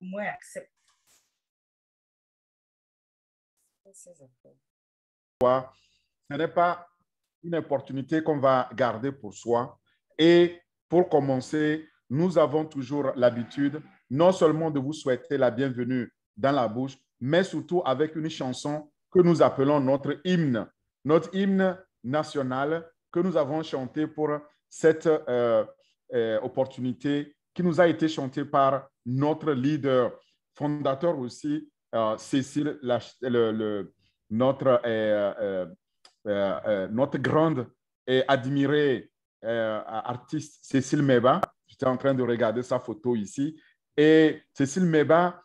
moins accepte. Ce n'est pas une opportunité qu'on va garder pour soi. Et pour commencer, nous avons toujours l'habitude non seulement de vous souhaiter la bienvenue dans la bouche, mais surtout avec une chanson que nous appelons notre hymne national que nous avons chanté pour cette opportunité qui nous a été chantée par notre leader, fondateur aussi, Cécile, notre grande et admirée artiste Cécile Meba. J'étais en train de regarder sa photo ici. Et Cécile Meba,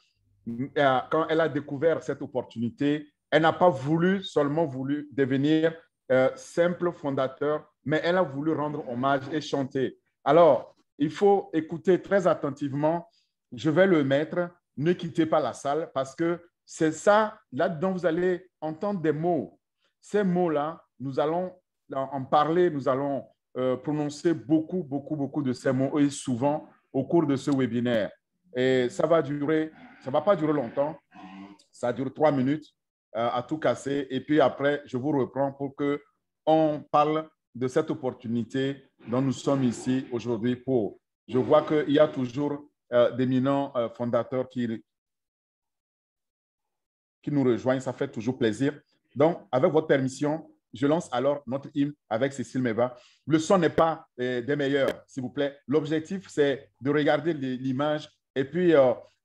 quand elle a découvert cette opportunité, elle n'a pas seulement voulu devenir simple fondateur, mais elle a voulu rendre hommage et chanter. Alors, il faut écouter très attentivement. Je vais le mettre. Ne quittez pas la salle parce que c'est ça, là-dedans, vous allez entendre des mots. Ces mots-là, nous allons en parler, nous allons prononcer beaucoup de ces mots et souvent au cours de ce webinaire. Et ça va pas durer longtemps, ça dure 3 minutes à tout casser. Et puis après, je vous reprends pour qu'on parle de cette opportunité dont nous sommes ici aujourd'hui pour. Je vois qu'il y a toujours d'éminents fondateurs qui nous rejoignent, ça fait toujours plaisir. Donc, avec votre permission, je lance alors notre hymne avec Cécile Meba. Le son n'est pas des meilleurs, s'il vous plaît. L'objectif, c'est de regarder l'image et puis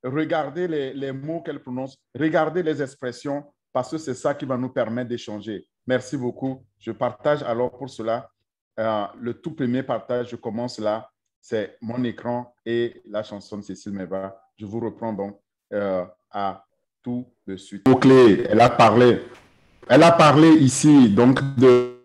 regarder les mots qu'elle prononce, regarder les expressions, parce que c'est ça qui va nous permettre d'échanger. Merci beaucoup. Je partage alors pour cela. Le tout premier partage, je commence là. C'est mon écran et la chanson de Cécile Meba. Je vous reprends donc à tout de suite. Clé, elle a parlé ici donc de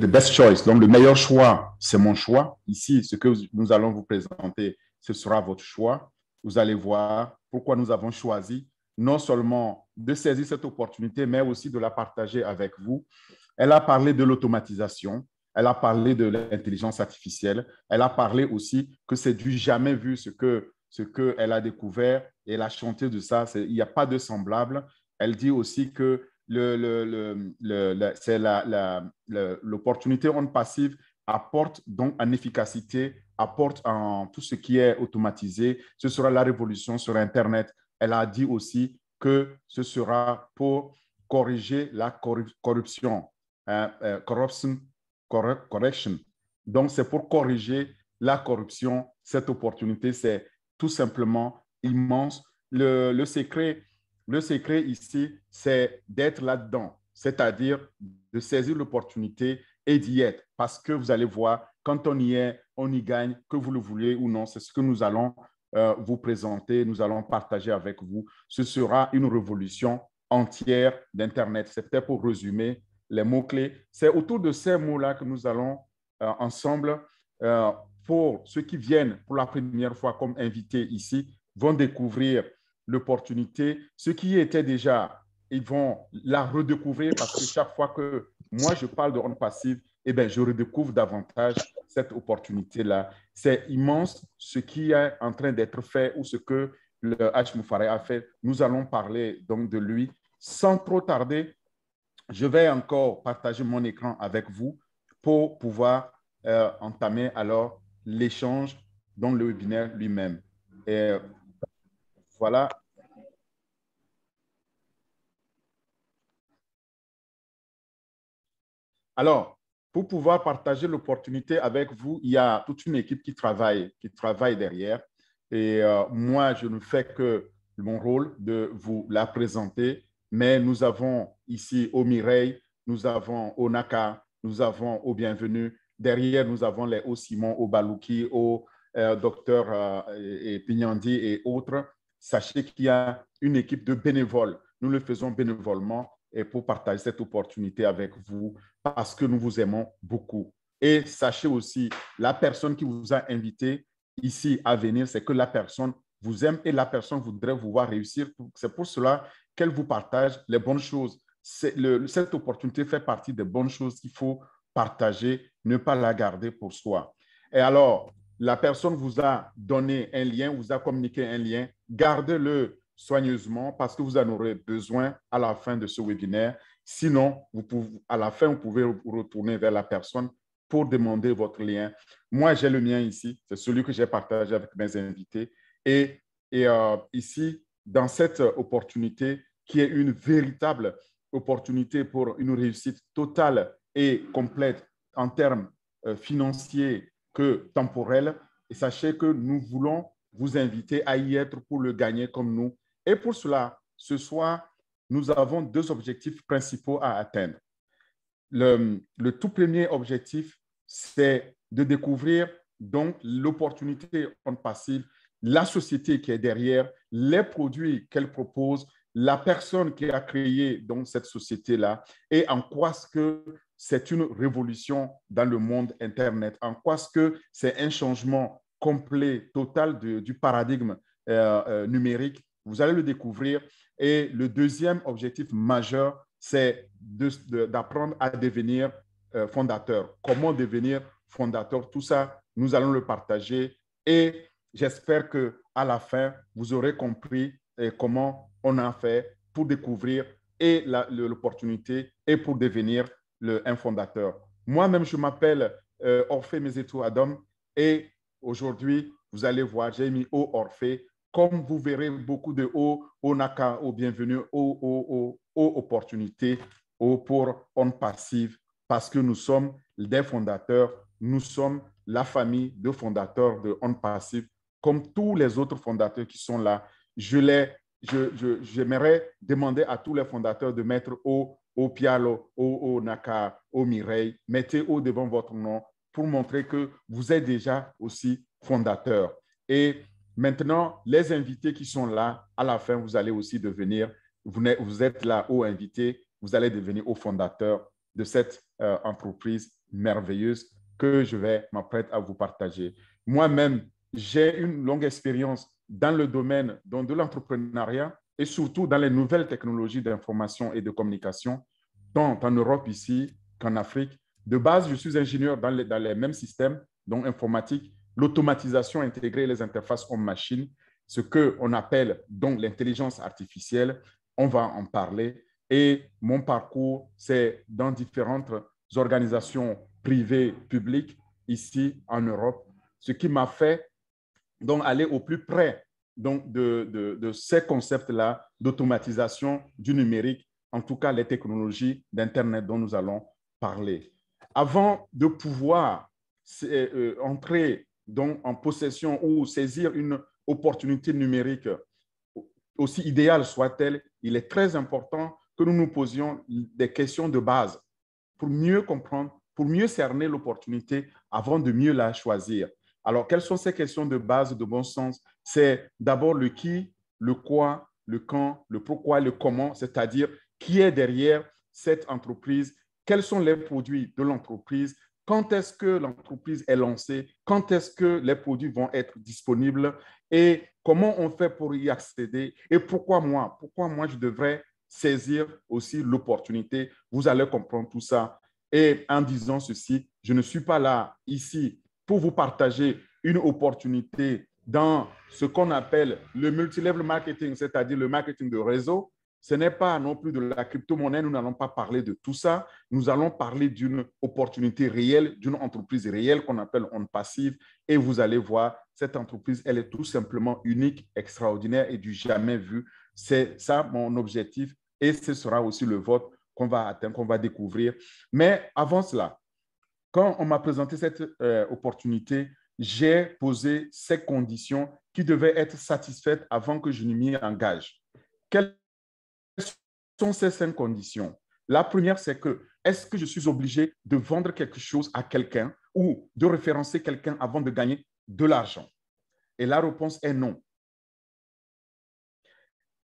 best choice, donc le meilleur choix, c'est mon choix. Ici, ce que nous allons vous présenter, ce sera votre choix. Vous allez voir pourquoi nous avons choisi non seulement de saisir cette opportunité, mais aussi de la partager avec vous. Elle a parlé de l'automatisation, elle a parlé de l'intelligence artificielle, elle a parlé aussi que c'est du jamais vu ce qu'elle a découvert et elle a chanté de ça. Il n'y a pas de semblable. Elle dit aussi que l'opportunité on passive apporte donc en efficacité, apporte en tout ce qui est automatisé. Ce sera la révolution sur Internet. Elle a dit aussi que ce sera pour corriger la corruption. Correction. Donc, c'est pour corriger la corruption. Cette opportunité, c'est tout simplement immense. Le secret ici, c'est d'être là-dedans, c'est-à-dire de saisir l'opportunité et d'y être. Parce que vous allez voir, quand on y est, on y gagne, que vous le voulez ou non. C'est ce que nous allons vous présenter, nous allons partager avec vous. Ce sera une révolution entière d'Internet. C'était pour résumer les mots-clés. C'est autour de ces mots-là que nous allons ensemble, pour ceux qui viennent pour la première fois comme invités ici, vont découvrir l'opportunité. Ceux qui y étaient déjà, ils vont la redécouvrir parce que chaque fois que moi je parle de rente passive, eh bien, je redécouvre davantage cette opportunité-là. C'est immense ce qui est en train d'être fait ou ce que le H. Moufaré a fait. Nous allons parler donc de lui. Sans trop tarder, je vais encore partager mon écran avec vous pour pouvoir entamer alors l'échange dans le webinaire lui-même. Et voilà. Alors, pour pouvoir partager l'opportunité avec vous, il y a toute une équipe qui travaille derrière. Et moi, je ne fais que mon rôle de vous la présenter. Mais nous avons ici au Mireille, nous avons au Naka, nous avons au Bienvenu. Derrière, nous avons les au Simon, au Balouki, au docteur Pignandi et autres. Sachez qu'il y a une équipe de bénévoles. Nous le faisons bénévolement et pour partager cette opportunité avec vous parce que nous vous aimons beaucoup. Et sachez aussi, la personne qui vous a invité ici à venir, c'est que la personne vous aime et la personne voudrait vous voir réussir. C'est pour cela qu'elle vous partage les bonnes choses. Cette opportunité fait partie des bonnes choses qu'il faut partager, ne pas la garder pour soi. Et alors, la personne vous a donné un lien, vous a communiqué un lien, gardez-le soigneusement parce que vous en aurez besoin à la fin de ce webinaire. Sinon, à la fin, vous pouvez vous retourner vers la personne pour demander votre lien. Moi, j'ai le mien ici. C'est celui que j'ai partagé avec mes invités. Et ici, dans cette opportunité, qui est une véritable opportunité pour une réussite totale et complète en termes financiers que temporels, et sachez que nous voulons vous inviter à y être pour le gagner comme nous. Et pour cela, ce soir, nous avons deux objectifs principaux à atteindre. Le tout premier objectif, c'est de découvrir donc l'opportunité en passive, la société qui est derrière, les produits qu'elle propose, la personne qui a créé donc cette société-là et en quoi est-ce que c'est une révolution dans le monde Internet, en quoi est-ce que c'est un changement complet, total du paradigme numérique. Vous allez le découvrir. Et le deuxième objectif majeur, c'est d'apprendre à devenir fondateur. Comment devenir fondateur? Tout ça, nous allons le partager et j'espère qu'à la fin, vous aurez compris comment on a fait pour découvrir et l'opportunité et pour devenir un fondateur. Moi-même, je m'appelle Orphée Mezetou Adam et aujourd'hui, vous allez voir, j'ai mis O Orphée. Comme vous verrez beaucoup de O Naka, au bienvenue, O opportunités, O pour on passive, parce que nous sommes des fondateurs, nous sommes la famille de fondateurs de On Passive, comme tous les autres fondateurs qui sont là. J'aimerais demander à tous les fondateurs de mettre O Pialo, O Naka, O Mireille, mettez O devant votre nom pour montrer que vous êtes déjà aussi fondateur. Et maintenant, les invités qui sont là, à la fin, vous allez aussi devenir, vous êtes là aux invités, vous allez devenir aux fondateurs de cette entreprise merveilleuse que je vais m'apprêter à vous partager. Moi-même, j'ai une longue expérience dans le domaine de l'entrepreneuriat et surtout dans les nouvelles technologies d'information et de communication, tant en Europe ici qu'en Afrique. De base, je suis ingénieur dans les mêmes systèmes, donc informatique, l'automatisation intégrée et les interfaces homme-machine, ce qu'on appelle donc l'intelligence artificielle. On va en parler. Et mon parcours, c'est dans différentes organisations privées, publiques, ici en Europe, ce qui m'a fait donc aller au plus près donc, de ces concepts-là d'automatisation du numérique, en tout cas les technologies d'Internet dont nous allons parler. Avant de pouvoir entrer donc, en possession ou saisir une opportunité numérique, aussi idéale soit-elle, il est très important que nous nous posions des questions de base pour mieux comprendre, pour mieux cerner l'opportunité avant de mieux la choisir. Alors, quelles sont ces questions de base de bon sens? C'est d'abord le qui, le quoi, le quand, le pourquoi, le comment, c'est-à-dire qui est derrière cette entreprise, quels sont les produits de l'entreprise, quand est-ce que l'entreprise est lancée, quand est-ce que les produits vont être disponibles et comment on fait pour y accéder et pourquoi moi je devrais saisir aussi l'opportunité. Vous allez comprendre tout ça. Et en disant ceci, je ne suis pas là ici pour vous partager une opportunité dans ce qu'on appelle le multilevel marketing, c'est-à-dire le marketing de réseau. Ce n'est pas non plus de la crypto-monnaie, nous n'allons pas parler de tout ça. Nous allons parler d'une opportunité réelle, d'une entreprise réelle qu'on appelle On Passive. Et vous allez voir, cette entreprise, elle est tout simplement unique, extraordinaire et du jamais vu. C'est ça mon objectif et ce sera aussi le vote qu'on va atteindre, qu'on va découvrir. Mais avant cela, quand on m'a présenté cette opportunité, j'ai posé ces conditions qui devaient être satisfaites avant que je ne m'y engage. Quelles sont ces 5 conditions? La première, c'est que est-ce que je suis obligé de vendre quelque chose à quelqu'un ou de référencer quelqu'un avant de gagner de l'argent? Et la réponse est non.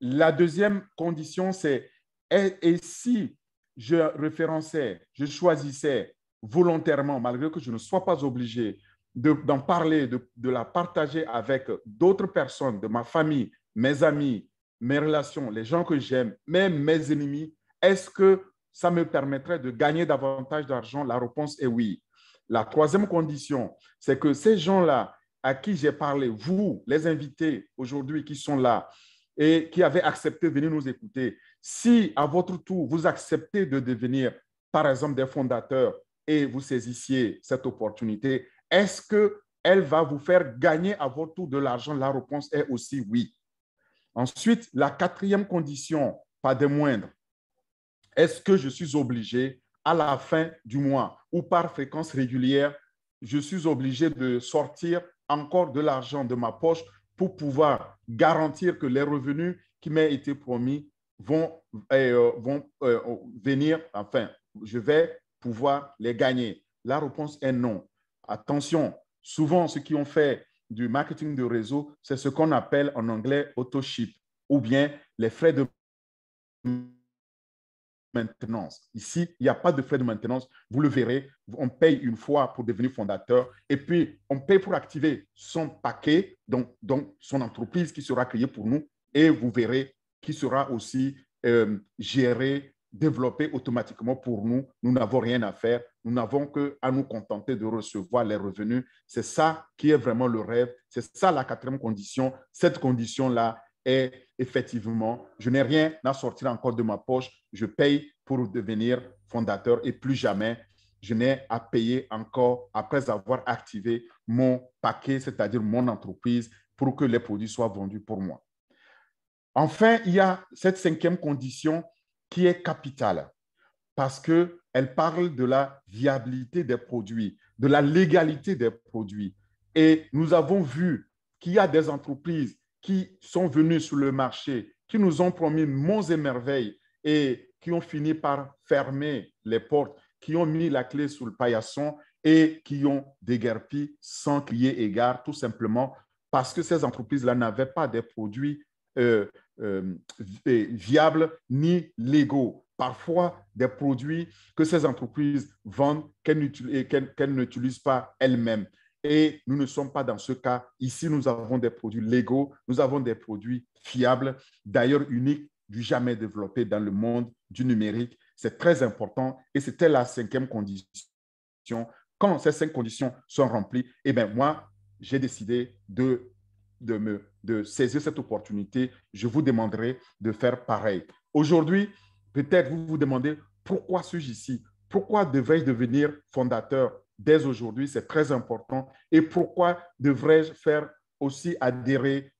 La deuxième condition, c'est et si je référençais, je choisissais volontairement, malgré que je ne sois pas obligé d'en parler, de la partager avec d'autres personnes de ma famille, mes amis, mes relations, les gens que j'aime, même mes ennemis, est-ce que ça me permettrait de gagner davantage d'argent? La réponse est oui. La troisième condition, c'est que ces gens-là à qui j'ai parlé, vous, les invités aujourd'hui qui sont là et qui avaient accepté de venir nous écouter, si à votre tour, vous acceptez de devenir, par exemple, des fondateurs et vous saisissiez cette opportunité, est-ce qu'elle va vous faire gagner à votre tour de l'argent? La réponse est aussi oui. Ensuite, la quatrième condition, pas des moindres, est-ce que je suis obligé à la fin du mois ou par fréquence régulière, je suis obligé de sortir encore de l'argent de ma poche pour pouvoir garantir que les revenus qui m'ont été promis vont venir, enfin, je vais pouvoir les gagner? La réponse est non. Attention, souvent, ceux qui ont fait du marketing de réseau, c'est ce qu'on appelle en anglais auto-ship ou bien les frais de maintenance. Ici, il n'y a pas de frais de maintenance. Vous le verrez, on paye une fois pour devenir fondateur et puis on paye pour activer son paquet, donc son entreprise qui sera créée pour nous et vous verrez qui sera aussi géré, développé automatiquement pour nous. Nous n'avons rien à faire. Nous n'avons qu'à nous contenter de recevoir les revenus. C'est ça qui est vraiment le rêve. C'est ça la quatrième condition. Cette condition-là, et effectivement, je n'ai rien à sortir encore de ma poche. Je paye pour devenir fondateur et plus jamais je n'ai à payer encore après avoir activé mon paquet, c'est-à-dire mon entreprise, pour que les produits soient vendus pour moi. Enfin, il y a cette cinquième condition qui est capitale parce qu'elle parle de la viabilité des produits, de la légalité des produits. Et nous avons vu qu'il y a des entreprises qui sont venues sur le marché, qui nous ont promis monts et merveilles et qui ont fini par fermer les portes, qui ont mis la clé sous le paillasson et qui ont déguerpi sans crier égard, tout simplement parce que ces entreprises-là n'avaient pas des produits euh, viables ni légaux. Parfois, des produits que ces entreprises vendent qu'elles n'utilisent pas elles-mêmes. Et nous ne sommes pas dans ce cas. Ici, nous avons des produits légaux, nous avons des produits fiables, d'ailleurs uniques, du jamais développé dans le monde du numérique. C'est très important et c'était la cinquième condition. Quand ces cinq conditions sont remplies, eh bien, moi, j'ai décidé de saisir cette opportunité. Je vous demanderai de faire pareil. Aujourd'hui, peut-être vous vous demandez pourquoi suis-je ici? Pourquoi devrais-je devenir fondateur dès aujourd'hui? C'est très important. Et pourquoi devrais-je faire aussi adhérer,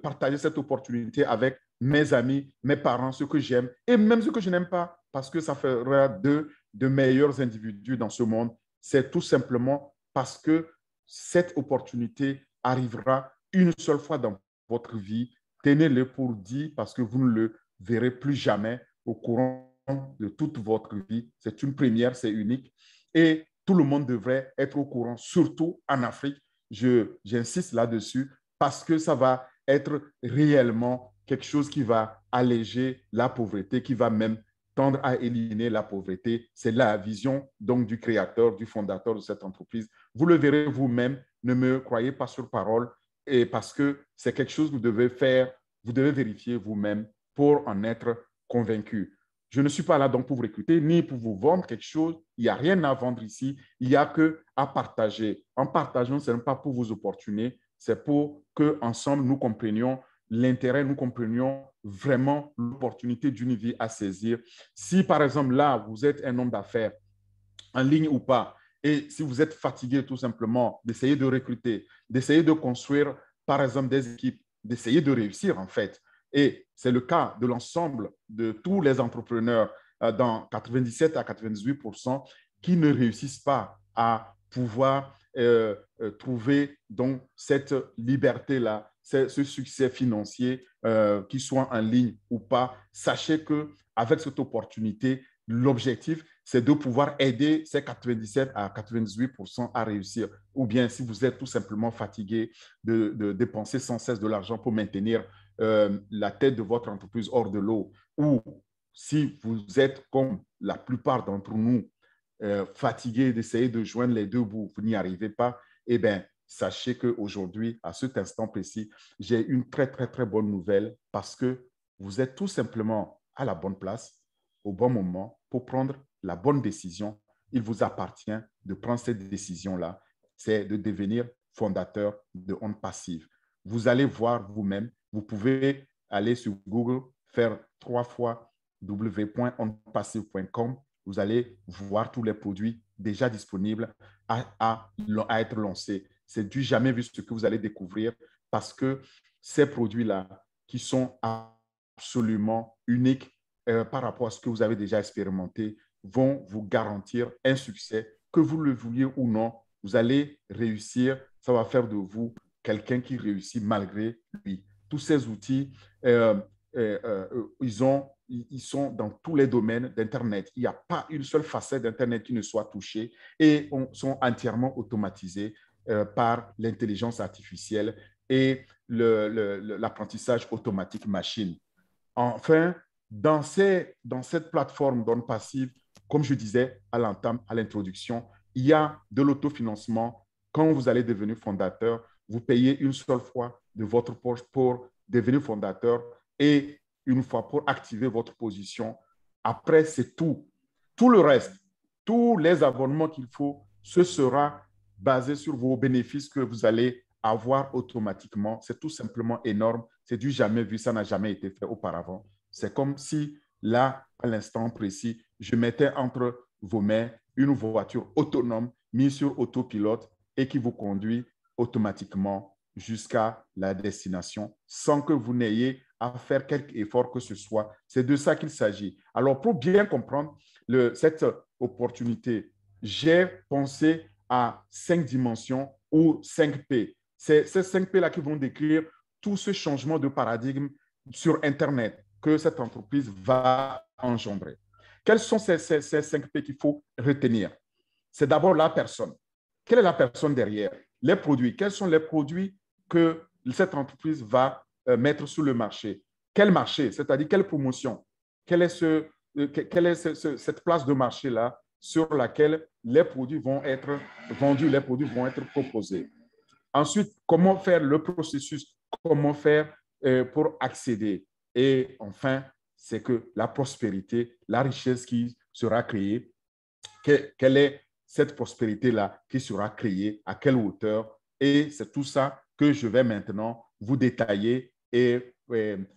partager cette opportunité avec mes amis, mes parents, ceux que j'aime et même ceux que je n'aime pas, parce que ça fera d'eux de meilleurs individus dans ce monde. C'est tout simplement parce que cette opportunité arrivera une seule fois dans votre vie. Tenez-le pour dit parce que vous ne le verrez plus jamais au courant de toute votre vie. C'est une première, c'est unique. Et tout le monde devrait être au courant, surtout en Afrique. J'insiste là-dessus parce que ça va être réellement quelque chose qui va alléger la pauvreté, qui va même tendre à éliminer la pauvreté. C'est la vision donc du créateur, du fondateur de cette entreprise. Vous le verrez vous-même, ne me croyez pas sur parole, et parce que c'est quelque chose que vous devez faire, vous devez vérifier vous-même pour en être convaincu. Je ne suis pas là donc pour vous recruter ni pour vous vendre quelque chose. Il n'y a rien à vendre ici. Il n'y a qu'à partager. En partageant, ce n'est pas pour vous opportuner, c'est pour qu'ensemble, nous comprenions l'intérêt, nous comprenions vraiment l'opportunité d'une vie à saisir. Si, par exemple, là, vous êtes un homme d'affaires, en ligne ou pas, et si vous êtes fatigué tout simplement d'essayer de recruter, d'essayer de construire, par exemple, des équipes, d'essayer de réussir, en fait, et c'est le cas de l'ensemble de tous les entrepreneurs dans 97 à 98% qui ne réussissent pas à pouvoir trouver donc cette liberté-là, ce succès financier, qu'il soit en ligne ou pas. Sachez qu'avec cette opportunité, l'objectif, c'est de pouvoir aider ces 97 à 98% à réussir. Ou bien si vous êtes tout simplement fatigué de dépenser sans cesse de l'argent pour maintenir la tête de votre entreprise hors de l'eau, ou si vous êtes comme la plupart d'entre nous, fatigué d'essayer de joindre les deux bouts, vous n'y arrivez pas, eh bien, sachez qu'aujourd'hui, à cet instant précis, j'ai une très, très, très bonne nouvelle parce que vous êtes tout simplement à la bonne place, au bon moment, pour prendre la bonne décision il vous appartient de prendre cette décision-là. C'est de devenir fondateur de Onde Passive. Vous allez voir vous-même, vous pouvez aller sur Google, faire 3 fois www.ondepassive.com. Vous allez voir tous les produits déjà disponibles à être lancés. C'est du jamais vu ce que vous allez découvrir parce que ces produits-là qui sont absolument uniques par rapport à ce que vous avez déjà expérimenté vont vous garantir un succès, que vous le vouliez ou non. Vous allez réussir, ça va faire de vous quelqu'un qui réussit malgré lui. Tous ces outils, ils sont dans tous les domaines d'Internet. Il n'y a pas une seule facette d'Internet qui ne soit touchée et sont entièrement automatisés par l'intelligence artificielle et l'apprentissage automatique machine. Enfin, dans cette plateforme Donne Passive, comme je disais à l'introduction, il y a de l'autofinancement. Quand vous allez devenir fondateur, vous payez une seule fois de votre poche pour devenir fondateur et une fois pour activer votre position. Après, c'est tout. Tout le reste, tous les abonnements qu'il faut, ce sera basé sur vos bénéfices que vous allez avoir automatiquement. C'est tout simplement énorme. C'est du jamais vu. Ça n'a jamais été fait auparavant. C'est comme si, là, à l'instant précis, je mettais entre vos mains une voiture autonome mise sur autopilote et qui vous conduit automatiquement jusqu'à la destination sans que vous n'ayez à faire quelque effort que ce soit. C'est de ça qu'il s'agit. Alors, pour bien comprendre cette opportunité, j'ai pensé à 5 dimensions ou 5 P. C'est ces 5 P-là qui vont décrire tout ce changement de paradigme sur Internet que cette entreprise va engendrer. Quels sont ces 5 P qu'il faut retenir? C'est d'abord la personne. Quelle est la personne derrière? Les produits. Quels sont les produits que cette entreprise va mettre sur le marché? Quel marché? C'est-à-dire quelle promotion? Quelle est cette place de marché-là sur laquelle les produits vont être vendus, les produits vont être proposés? Ensuite, comment faire le processus? Comment faire pour accéder? Et enfin, c'est que la prospérité, la richesse qui sera créée, quelle est cette prospérité-là qui sera créée, à quelle hauteur? Et c'est tout ça que je vais maintenant vous détailler et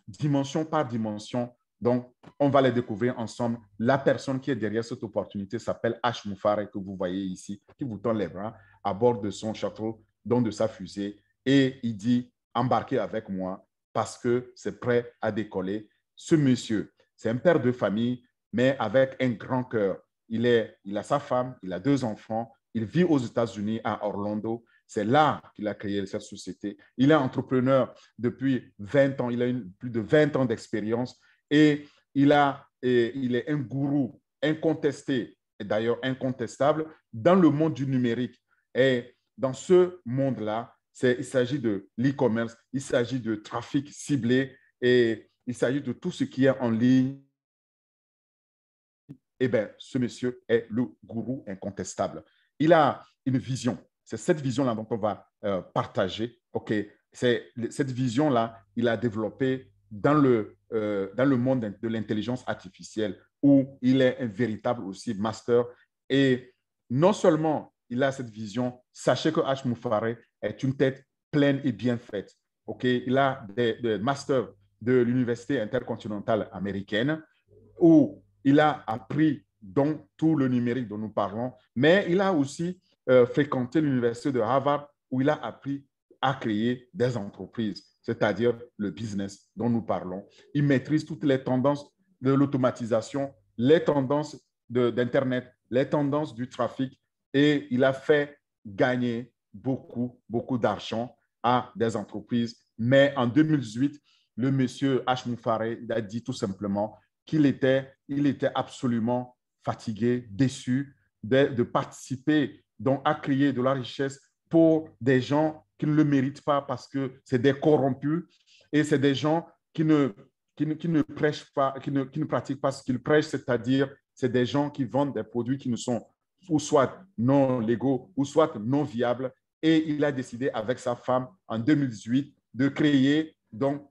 dimension par dimension. Donc, on va les découvrir ensemble. La personne qui est derrière cette opportunité s'appelle H. Moufare, que vous voyez ici, qui vous tend les bras à bord de son château, donc de sa fusée. Et il dit, embarquez avec moi parce que c'est prêt à décoller. Ce monsieur, c'est un père de famille, mais avec un grand cœur. Il a sa femme, il a 2 enfants, il vit aux États-Unis, à Orlando. C'est là qu'il a créé cette société. Il est entrepreneur depuis 20 ans, il a plus de 20 ans d'expérience et il est un gourou incontesté, et d'ailleurs incontestable, dans le monde du numérique. Et dans ce monde-là, il s'agit de l'e-commerce, il s'agit de trafic ciblé et il s'agit de tout ce qui est en ligne. Eh bien, ce monsieur est le gourou incontestable. Il a une vision. C'est cette vision-là dont on va partager. OK, c'est cette vision-là, il a développé dans le monde de l'intelligence artificielle où il est un véritable aussi master. Et non seulement il a cette vision, sachez que H. Moufare est une tête pleine et bien faite. OK, il a des masters de l'Université intercontinentale américaine où il a appris dans tout le numérique dont nous parlons, mais il a aussi fréquenté l'université de Harvard où il a appris à créer des entreprises, c'est-à-dire le business dont nous parlons. Il maîtrise toutes les tendances de l'automatisation, les tendances d'Internet, les tendances du trafic et il a fait gagner beaucoup, beaucoup d'argent à des entreprises. Mais en 2018, le monsieur H. Moufare a dit tout simplement qu'il était absolument fatigué, déçu de participer donc à créer de la richesse pour des gens qui ne le méritent pas parce que c'est des corrompus et c'est des gens qui ne prêchent pas, qui ne pratiquent pas ce qu'ils prêchent, c'est-à-dire c'est des gens qui vendent des produits qui ne sont ou soit non légaux ou soit non viables. Et il a décidé avec sa femme en 2018 de créer donc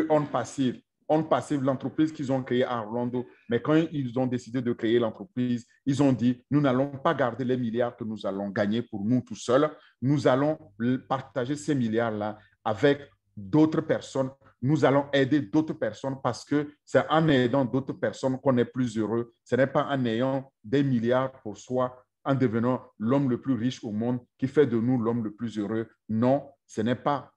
Onde Passive. On passait l'entreprise qu'ils ont créée à Orlando, mais quand ils ont décidé de créer l'entreprise, ils ont dit, nous n'allons pas garder les milliards que nous allons gagner pour nous tout seuls, nous allons partager ces milliards-là avec d'autres personnes. Nous allons aider d'autres personnes parce que c'est en aidant d'autres personnes qu'on est plus heureux. Ce n'est pas en ayant des milliards pour soi, en devenant l'homme le plus riche au monde qui fait de nous l'homme le plus heureux. Non, ce n'est pas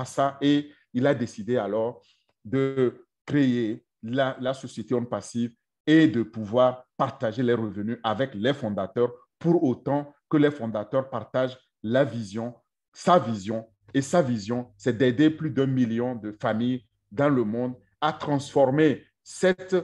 ça. Et il a décidé alors de créer la société On Passive et de pouvoir partager les revenus avec les fondateurs pour autant que les fondateurs partagent la vision, sa vision. Et sa vision, c'est d'aider plus d'1 million de familles dans le monde à transformer cette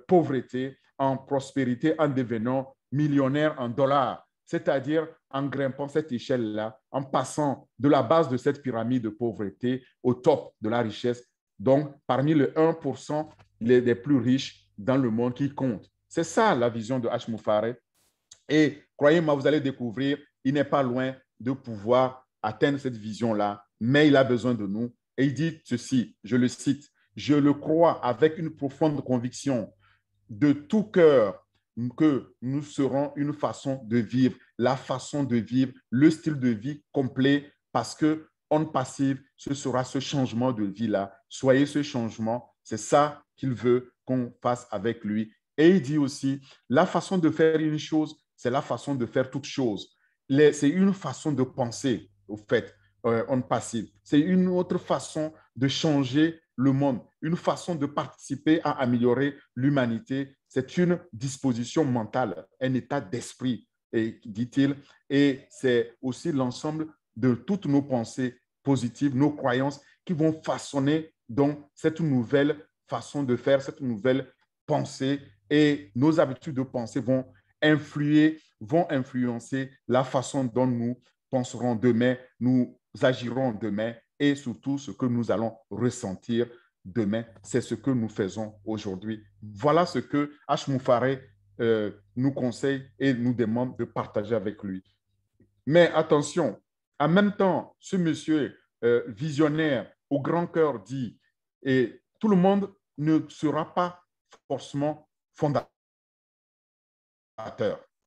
pauvreté en prospérité en devenant millionnaire en dollars, c'est-à-dire en grimpant cette échelle-là, en passant de la base de cette pyramide de pauvreté au top de la richesse, donc parmi le 1% des plus riches dans le monde qui comptent. C'est ça la vision de H. Moufaré. Et croyez-moi, vous allez découvrir, il n'est pas loin de pouvoir atteindre cette vision-là, mais il a besoin de nous. Et il dit ceci, je le cite, je le crois avec une profonde conviction de tout cœur que nous serons une façon de vivre, la façon de vivre, le style de vie complet, parce que On Passive, ce sera ce changement de vie-là. Soyez ce changement, c'est ça qu'il veut qu'on fasse avec lui. Et il dit aussi, la façon de faire une chose, c'est la façon de faire toute chose. C'est une façon de penser, au fait, On Passive. C'est une autre façon de changer le monde, une façon de participer à améliorer l'humanité. C'est une disposition mentale, un état d'esprit, dit-il, et c'est aussi l'ensemble de toutes nos pensées positives, nos croyances qui vont façonner donc cette nouvelle façon de faire, cette nouvelle pensée, et nos habitudes de pensée vont influencer la façon dont nous penserons demain, nous agirons demain et surtout ce que nous allons ressentir demain. C'est ce que nous faisons aujourd'hui. Voilà ce que H. Moufaré nous conseille et nous demande de partager avec lui. Mais attention, en même temps, ce monsieur visionnaire au grand cœur dit, et tout le monde ne sera pas forcément fondateur.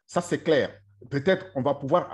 Ça, c'est clair. Peut-être on va pouvoir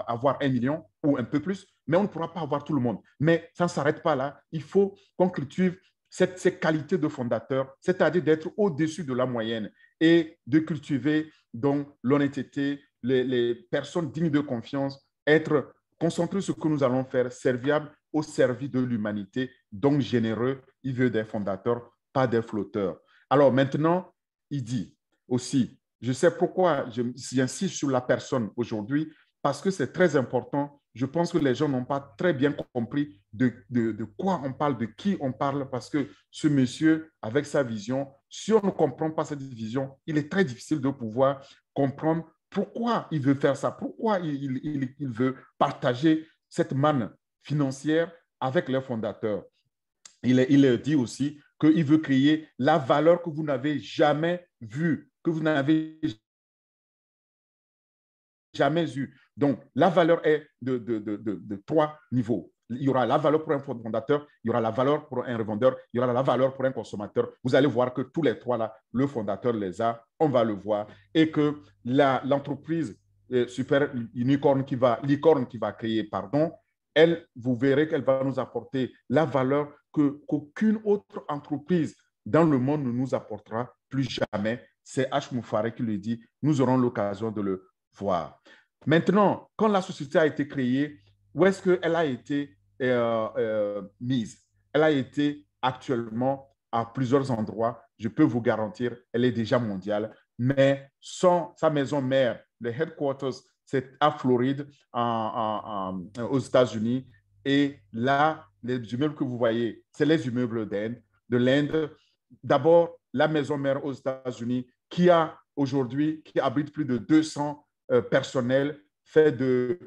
avoir 1 million ou un peu plus, mais on ne pourra pas avoir tout le monde. Mais ça ne s'arrête pas là. Il faut qu'on cultive ces qualités de fondateur, c'est-à-dire d'être au-dessus de la moyenne et de cultiver donc l'honnêteté, les personnes dignes de confiance, être concentré sur ce que nous allons faire, serviable au service de l'humanité, donc généreux. Il veut des fondateurs, pas des flotteurs. Alors maintenant, il dit aussi, je sais pourquoi j'insiste sur la personne aujourd'hui, parce que c'est très important. Je pense que les gens n'ont pas très bien compris de quoi on parle, de qui on parle, parce que ce monsieur, avec sa vision, si on ne comprend pas cette vision, il est très difficile de pouvoir comprendre pourquoi il veut faire ça, pourquoi il veut partager cette manne financière avec les fondateurs. Il dit aussi qu'il veut créer la valeur que vous n'avez jamais vue, que vous n'avez jamais eu. Donc, la valeur est de 3 niveaux. Il y aura la valeur pour un fondateur, il y aura la valeur pour un revendeur, il y aura la valeur pour un consommateur. Vous allez voir que tous les 3 là, le fondateur les a, on va le voir. Et que l'entreprise super licorne qui va créer, pardon, elle, vous verrez qu'elle va nous apporter la valeur qu'aucune autre entreprise dans le monde ne nous apportera plus jamais. C'est H. Moufaré qui le dit. Nous aurons l'occasion de le voir. Maintenant, quand la société a été créée, où est-ce qu'elle a été mise? Elle a été actuellement à plusieurs endroits. Je peux vous garantir, elle est déjà mondiale, mais sa maison mère, le headquarters, c'est à Floride, aux États-Unis. Et là, les immeubles que vous voyez, c'est les immeubles de l'Inde. D'abord, la maison mère aux États-Unis qui abrite plus de 200 personnels, fait de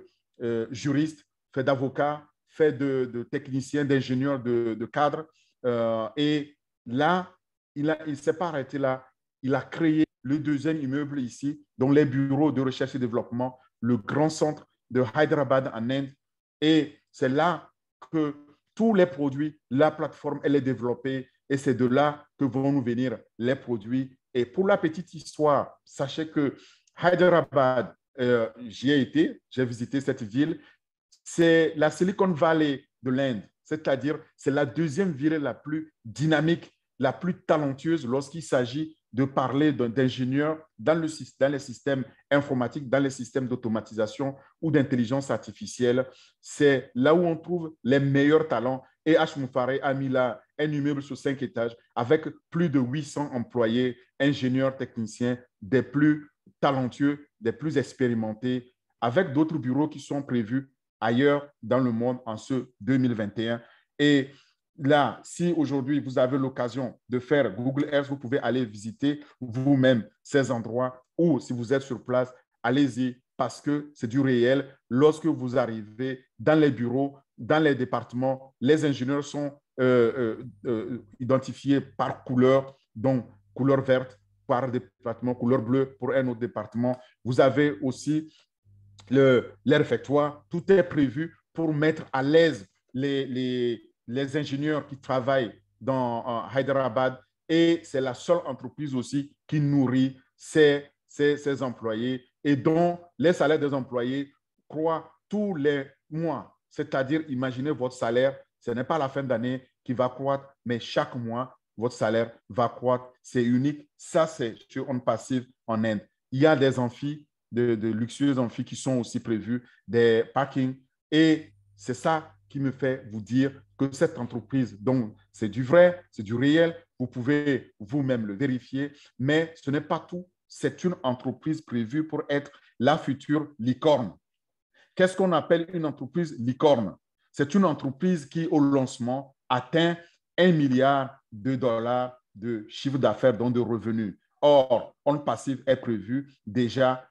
juristes, fait d'avocats, fait de techniciens, d'ingénieurs, de cadres. Et là, il ne s'est pas arrêté là. Il a créé le deuxième immeuble ici, dont les bureaux de recherche et développement, le grand centre de Hyderabad en Inde. Et c'est là que tous les produits, la plateforme, elle est développée. et c'est de là que vont nous venir les produits. Et pour la petite histoire, sachez que Hyderabad, j'y ai été, j'ai visité cette ville, c'est la Silicon Valley de l'Inde, c'est-à-dire c'est la deuxième ville la plus dynamique, la plus talentueuse lorsqu'il s'agit de parler d'ingénieurs dans les systèmes informatiques, dans les systèmes d'automatisation ou d'intelligence artificielle. C'est là où on trouve les meilleurs talents. Et H. Moufaré a mis là un immeuble sur 5 étages avec plus de 800 employés, ingénieurs, techniciens, des plus talentueux, des plus expérimentés, avec d'autres bureaux qui sont prévus ailleurs dans le monde en ce 2021. Et là, si aujourd'hui vous avez l'occasion de faire Google Earth, vous pouvez aller visiter vous-même ces endroits, ou si vous êtes sur place, allez-y parce que c'est du réel. Lorsque vous arrivez dans les bureaux, dans les départements, les ingénieurs sont identifiés par couleur, donc couleur verte par département, couleur bleue pour un autre département. Vous avez aussi les réfectoires, tout est prévu pour mettre à l'aise les ingénieurs qui travaillent dans Hyderabad, et c'est la seule entreprise aussi qui nourrit ses employés et dont les salaires des employés croient tous les mois. C'est-à-dire, imaginez votre salaire, ce n'est pas la fin d'année qui va croître, mais chaque mois, votre salaire va croître. C'est unique. Ça, c'est sur OnPassive en Inde. Il y a des amphis, de luxueux amphis qui sont aussi prévus, des parkings. Et c'est ça qui me fait vous dire que cette entreprise, donc c'est du vrai, c'est du réel, vous pouvez vous-même le vérifier, mais ce n'est pas tout. C'est une entreprise prévue pour être la future licorne. Qu'est-ce qu'on appelle une entreprise licorne? C'est une entreprise qui, au lancement, atteint 1 milliard de dollars de chiffre d'affaires, donc de revenus. Or, OnPassive est prévu déjà,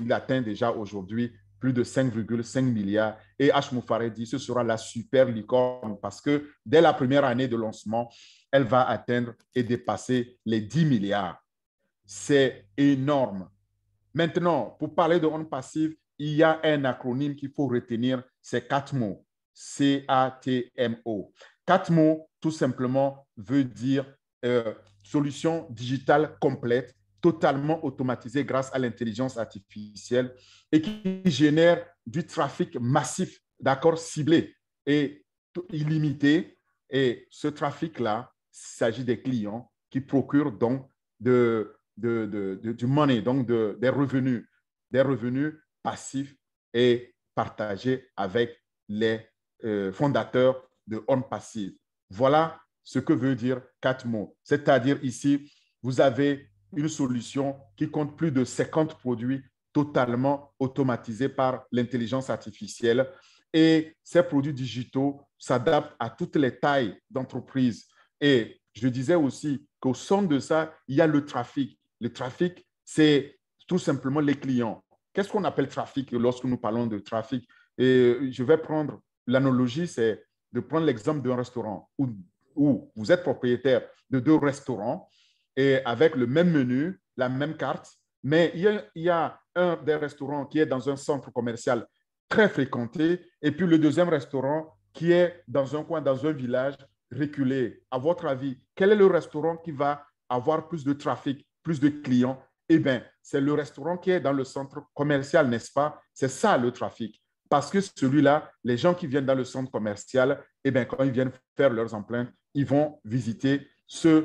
il atteint déjà aujourd'hui plus de 5,5 milliards. Et H. Moufaré dit que ce sera la super licorne parce que dès la première année de lancement, elle va atteindre et dépasser les 10 milliards. C'est énorme. Maintenant, pour parler de OnPassive, il y a un acronyme qu'il faut retenir, c'est CATMO. C-A-T-M-O. CATMO, tout simplement, veut dire solution digitale complète, totalement automatisée grâce à l'intelligence artificielle et qui génère du trafic massif, d'accord, ciblé et illimité. Et ce trafic-là, il s'agit des clients qui procurent donc du money, donc des revenus passifs et partagés avec les fondateurs de OnPassive. Voilà ce que veut dire CATMO. C'est-à-dire ici, vous avez une solution qui compte plus de 50 produits totalement automatisés par l'intelligence artificielle. Et ces produits digitaux s'adaptent à toutes les tailles d'entreprise. Et je disais aussi qu'au centre de ça, il y a le trafic. Le trafic, c'est tout simplement les clients. Qu'est-ce qu'on appelle trafic lorsque nous parlons de trafic? Et je vais prendre l'analogie, c'est de prendre l'exemple d'un restaurant où vous êtes propriétaire de 2 restaurants et avec le même menu, la même carte, mais il y a un des restaurants qui est dans un centre commercial très fréquenté et puis le deuxième restaurant qui est dans un coin, dans un village reculé. À votre avis, quel est le restaurant qui va avoir plus de trafic, plus de clients? Eh bien, c'est le restaurant qui est dans le centre commercial, n'est-ce pas? C'est ça le trafic. Parce que celui-là, les gens qui viennent dans le centre commercial, eh bien, quand ils viennent faire leurs empreintes, ils vont visiter ce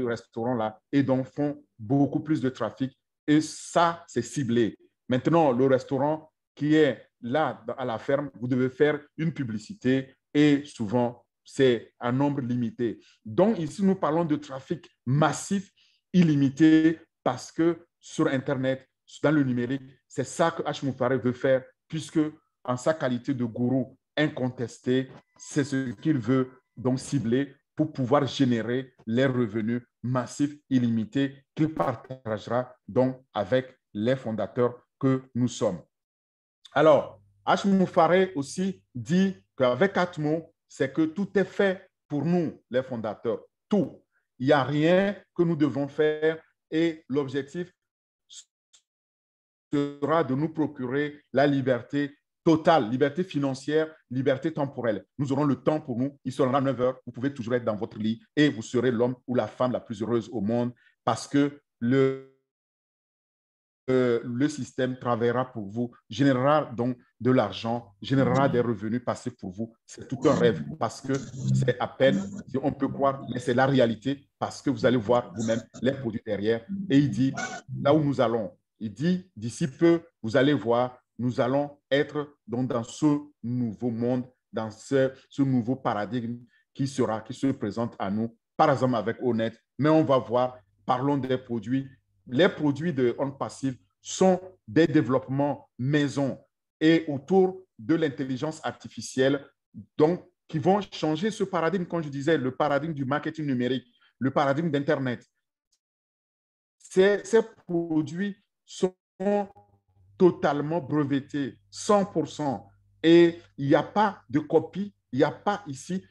restaurant-là et donc font beaucoup plus de trafic. Et ça, c'est ciblé. Maintenant, le restaurant qui est là à la ferme, vous devez faire une publicité et souvent, c'est un nombre limité. Donc, ici, nous parlons de trafic massif, illimité, parce que sur Internet, dans le numérique, c'est ça que H. Moufaré veut faire, puisque en sa qualité de gourou incontesté, c'est ce qu'il veut donc cibler pour pouvoir générer les revenus massifs illimités qu'il partagera donc avec les fondateurs que nous sommes. Alors, H. Moufaré aussi dit qu'avec Atmo, c'est que tout est fait pour nous, les fondateurs. Tout. Il n'y a rien que nous devons faire et l'objectif sera de nous procurer la liberté totale, liberté financière, liberté temporelle. Nous aurons le temps pour nous. Il sera 9 heures. Vous pouvez toujours être dans votre lit et vous serez l'homme ou la femme la plus heureuse au monde parce que le système travaillera pour vous, générera donc de l'argent, générera des revenus passifs pour vous. C'est tout un rêve parce que c'est à peine, si on peut croire, mais c'est la réalité parce que vous allez voir vous-même les produits derrière. Et il dit, là où nous allons, il dit, d'ici peu, vous allez voir, nous allons être donc dans ce nouveau monde, dans ce nouveau paradigme qui se présente à nous, par exemple avec Honnête, mais on va voir, parlons des produits. Les produits de On Passive sont des développements maison et autour de l'intelligence artificielle, donc qui vont changer ce paradigme, comme je disais, le paradigme du marketing numérique, le paradigme d'Internet. Ces produits sont totalement brevetés, 100%. Et il n'y a pas de copie, il n'y a pas ici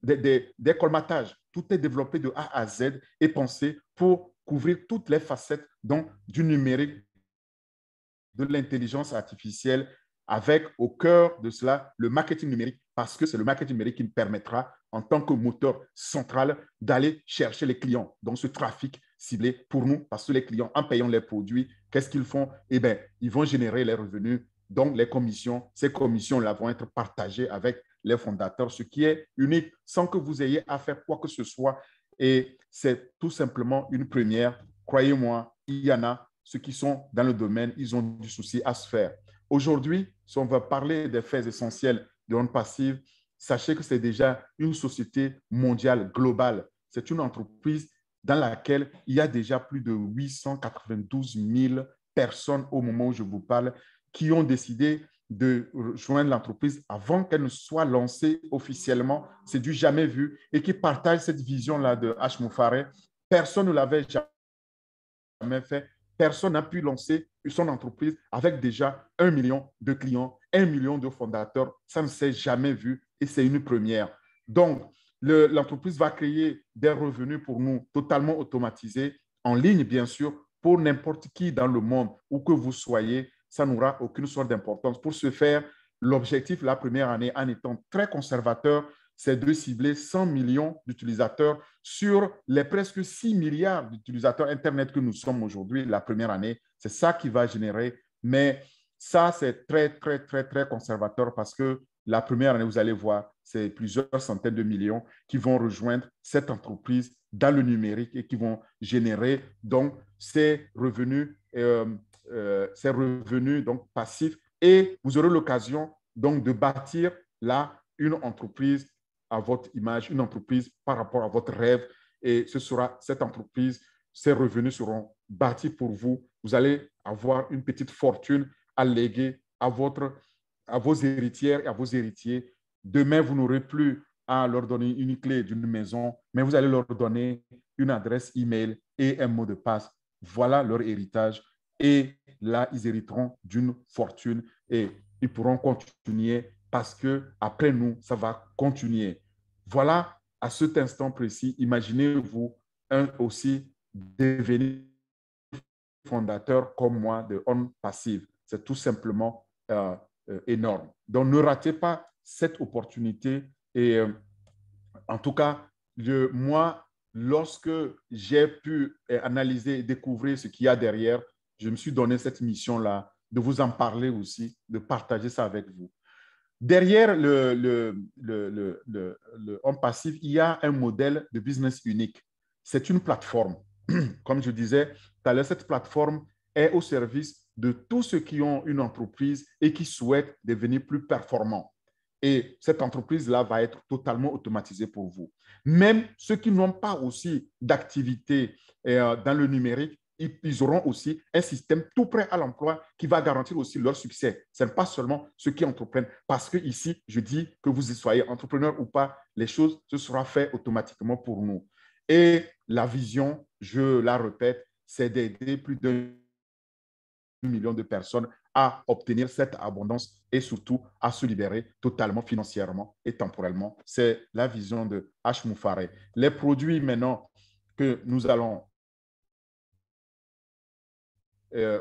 des colmatages. Tout est développé de A à Z et pensé pour couvrir toutes les facettes donc, du numérique, de l'intelligence artificielle, avec au cœur de cela le marketing numérique, parce que c'est le marketing numérique qui nous permettra, en tant que moteur central, d'aller chercher les clients. Donc, ce trafic ciblé pour nous, parce que les clients, en payant les produits, qu'est-ce qu'ils font? Eh bien, ils vont générer les revenus, donc les commissions. Ces commissions-là vont être partagées avec les fondateurs, ce qui est unique, sans que vous ayez à faire quoi que ce soit. Et c'est tout simplement une première. Croyez-moi, il y en a ceux qui sont dans le domaine, ils ont du souci à se faire. Aujourd'hui, si on va parler des faits essentiels de On Passive, sachez que c'est déjà une société mondiale, globale. C'est une entreprise dans laquelle il y a déjà plus de 892 000 personnes au moment où je vous parle qui ont décidé de rejoindre l'entreprise avant qu'elle ne soit lancée officiellement. C'est du jamais vu et qui partagent cette vision-là de H. Moufaré. Personne ne l'avait jamais fait. Personne n'a pu lancer son entreprise avec déjà 1 million de clients, 1 million de fondateurs. Ça ne s'est jamais vu et c'est une première. Donc, l'entreprise va créer des revenus pour nous totalement automatisés, en ligne bien sûr, pour n'importe qui dans le monde, où que vous soyez, ça n'aura aucune sorte d'importance. Pour ce faire, l'objectif la première année, en étant très conservateur, c'est de cibler 100 millions d'utilisateurs sur les presque 6 milliards d'utilisateurs Internet que nous sommes aujourd'hui la première année. C'est ça qui va générer. Mais ça, c'est très, très, très, très conservateur parce que la première année, vous allez voir, c'est plusieurs centaines de millions qui vont rejoindre cette entreprise dans le numérique et qui vont générer donc ces revenus donc passifs. Et vous aurez l'occasion donc de bâtir là une entreprise à votre image, une entreprise par rapport à votre rêve. Et ce sera cette entreprise, ces revenus seront bâtis pour vous. Vous allez avoir une petite fortune à léguer à vos héritières et à vos héritiers. Demain, vous n'aurez plus à leur donner une clé d'une maison, mais vous allez leur donner une adresse email et un mot de passe. Voilà leur héritage. Et là, ils hériteront d'une fortune et ils pourront continuer parce que après nous, ça va continuer. Voilà, à cet instant précis, imaginez-vous aussi devenir fondateur comme moi de On Passive. C'est tout simplement énorme. Donc, ne ratez pas cette opportunité. Et en tout cas, moi, lorsque j'ai pu analyser et découvrir ce qu'il y a derrière, je me suis donné cette mission-là de vous en parler aussi, de partager ça avec vous. Derrière le Home Passive, il y a un modèle de business unique. C'est une plateforme. Comme je disais tout à l'heure, cette plateforme est au service de tous ceux qui ont une entreprise et qui souhaitent devenir plus performants. Et cette entreprise-là va être totalement automatisée pour vous. Même ceux qui n'ont pas aussi d'activité dans le numérique, ils auront aussi un système tout prêt à l'emploi qui va garantir aussi leur succès. Ce n'est pas seulement ceux qui entreprennent, parce que ici, je dis que vous y soyez entrepreneur ou pas, les choses, ce sera fait automatiquement pour nous. Et la vision, je la répète, c'est d'aider plus d'un million de personnes à obtenir cette abondance et surtout à se libérer totalement financièrement et temporellement. C'est la vision de H. Moufaré. Les produits maintenant que nous allons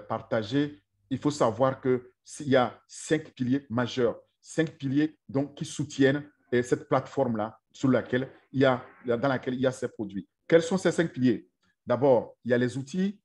partager il faut savoir qu'il y a 5 piliers majeurs, 5 piliers donc, qui soutiennent cette plateforme-là dans laquelle il y a ces produits. Quels sont ces 5 piliers? D'abord, il y a les outils.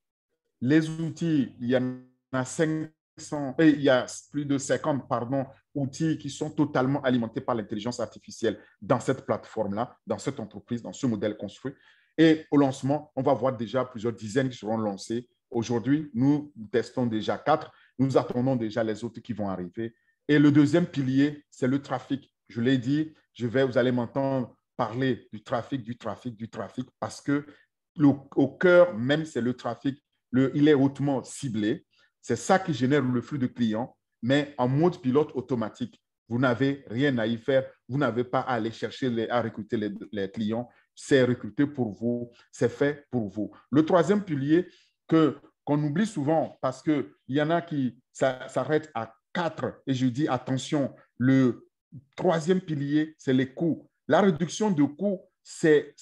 Les outils, il y en a 500, et il y a plus de 50, pardon, outils qui sont totalement alimentés par l'intelligence artificielle dans cette plateforme-là, dans cette entreprise, dans ce modèle construit. Et au lancement, on va voir déjà plusieurs dizaines qui seront lancés. Aujourd'hui, nous testons déjà 4. Nous attendons déjà les autres qui vont arriver. Et le deuxième pilier, c'est le trafic. Je l'ai dit, vous allez m'entendre parler du trafic, parce que au cœur même, c'est le trafic. Il est hautement ciblé. C'est ça qui génère le flux de clients, mais en mode pilote automatique. Vous n'avez rien à y faire. Vous n'avez pas à aller chercher, à recruter les clients. C'est recruté pour vous. C'est fait pour vous. Le troisième pilier qu'on oublie souvent parce qu'il y en a qui s'arrêtent à 4. Et je dis attention, le troisième pilier, c'est les coûts. La réduction de coûts, c'est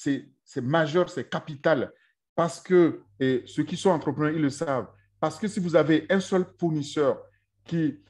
majeur, c'est capital. Parce que, et ceux qui sont entrepreneurs, ils le savent, parce que si vous avez un seul fournisseur qui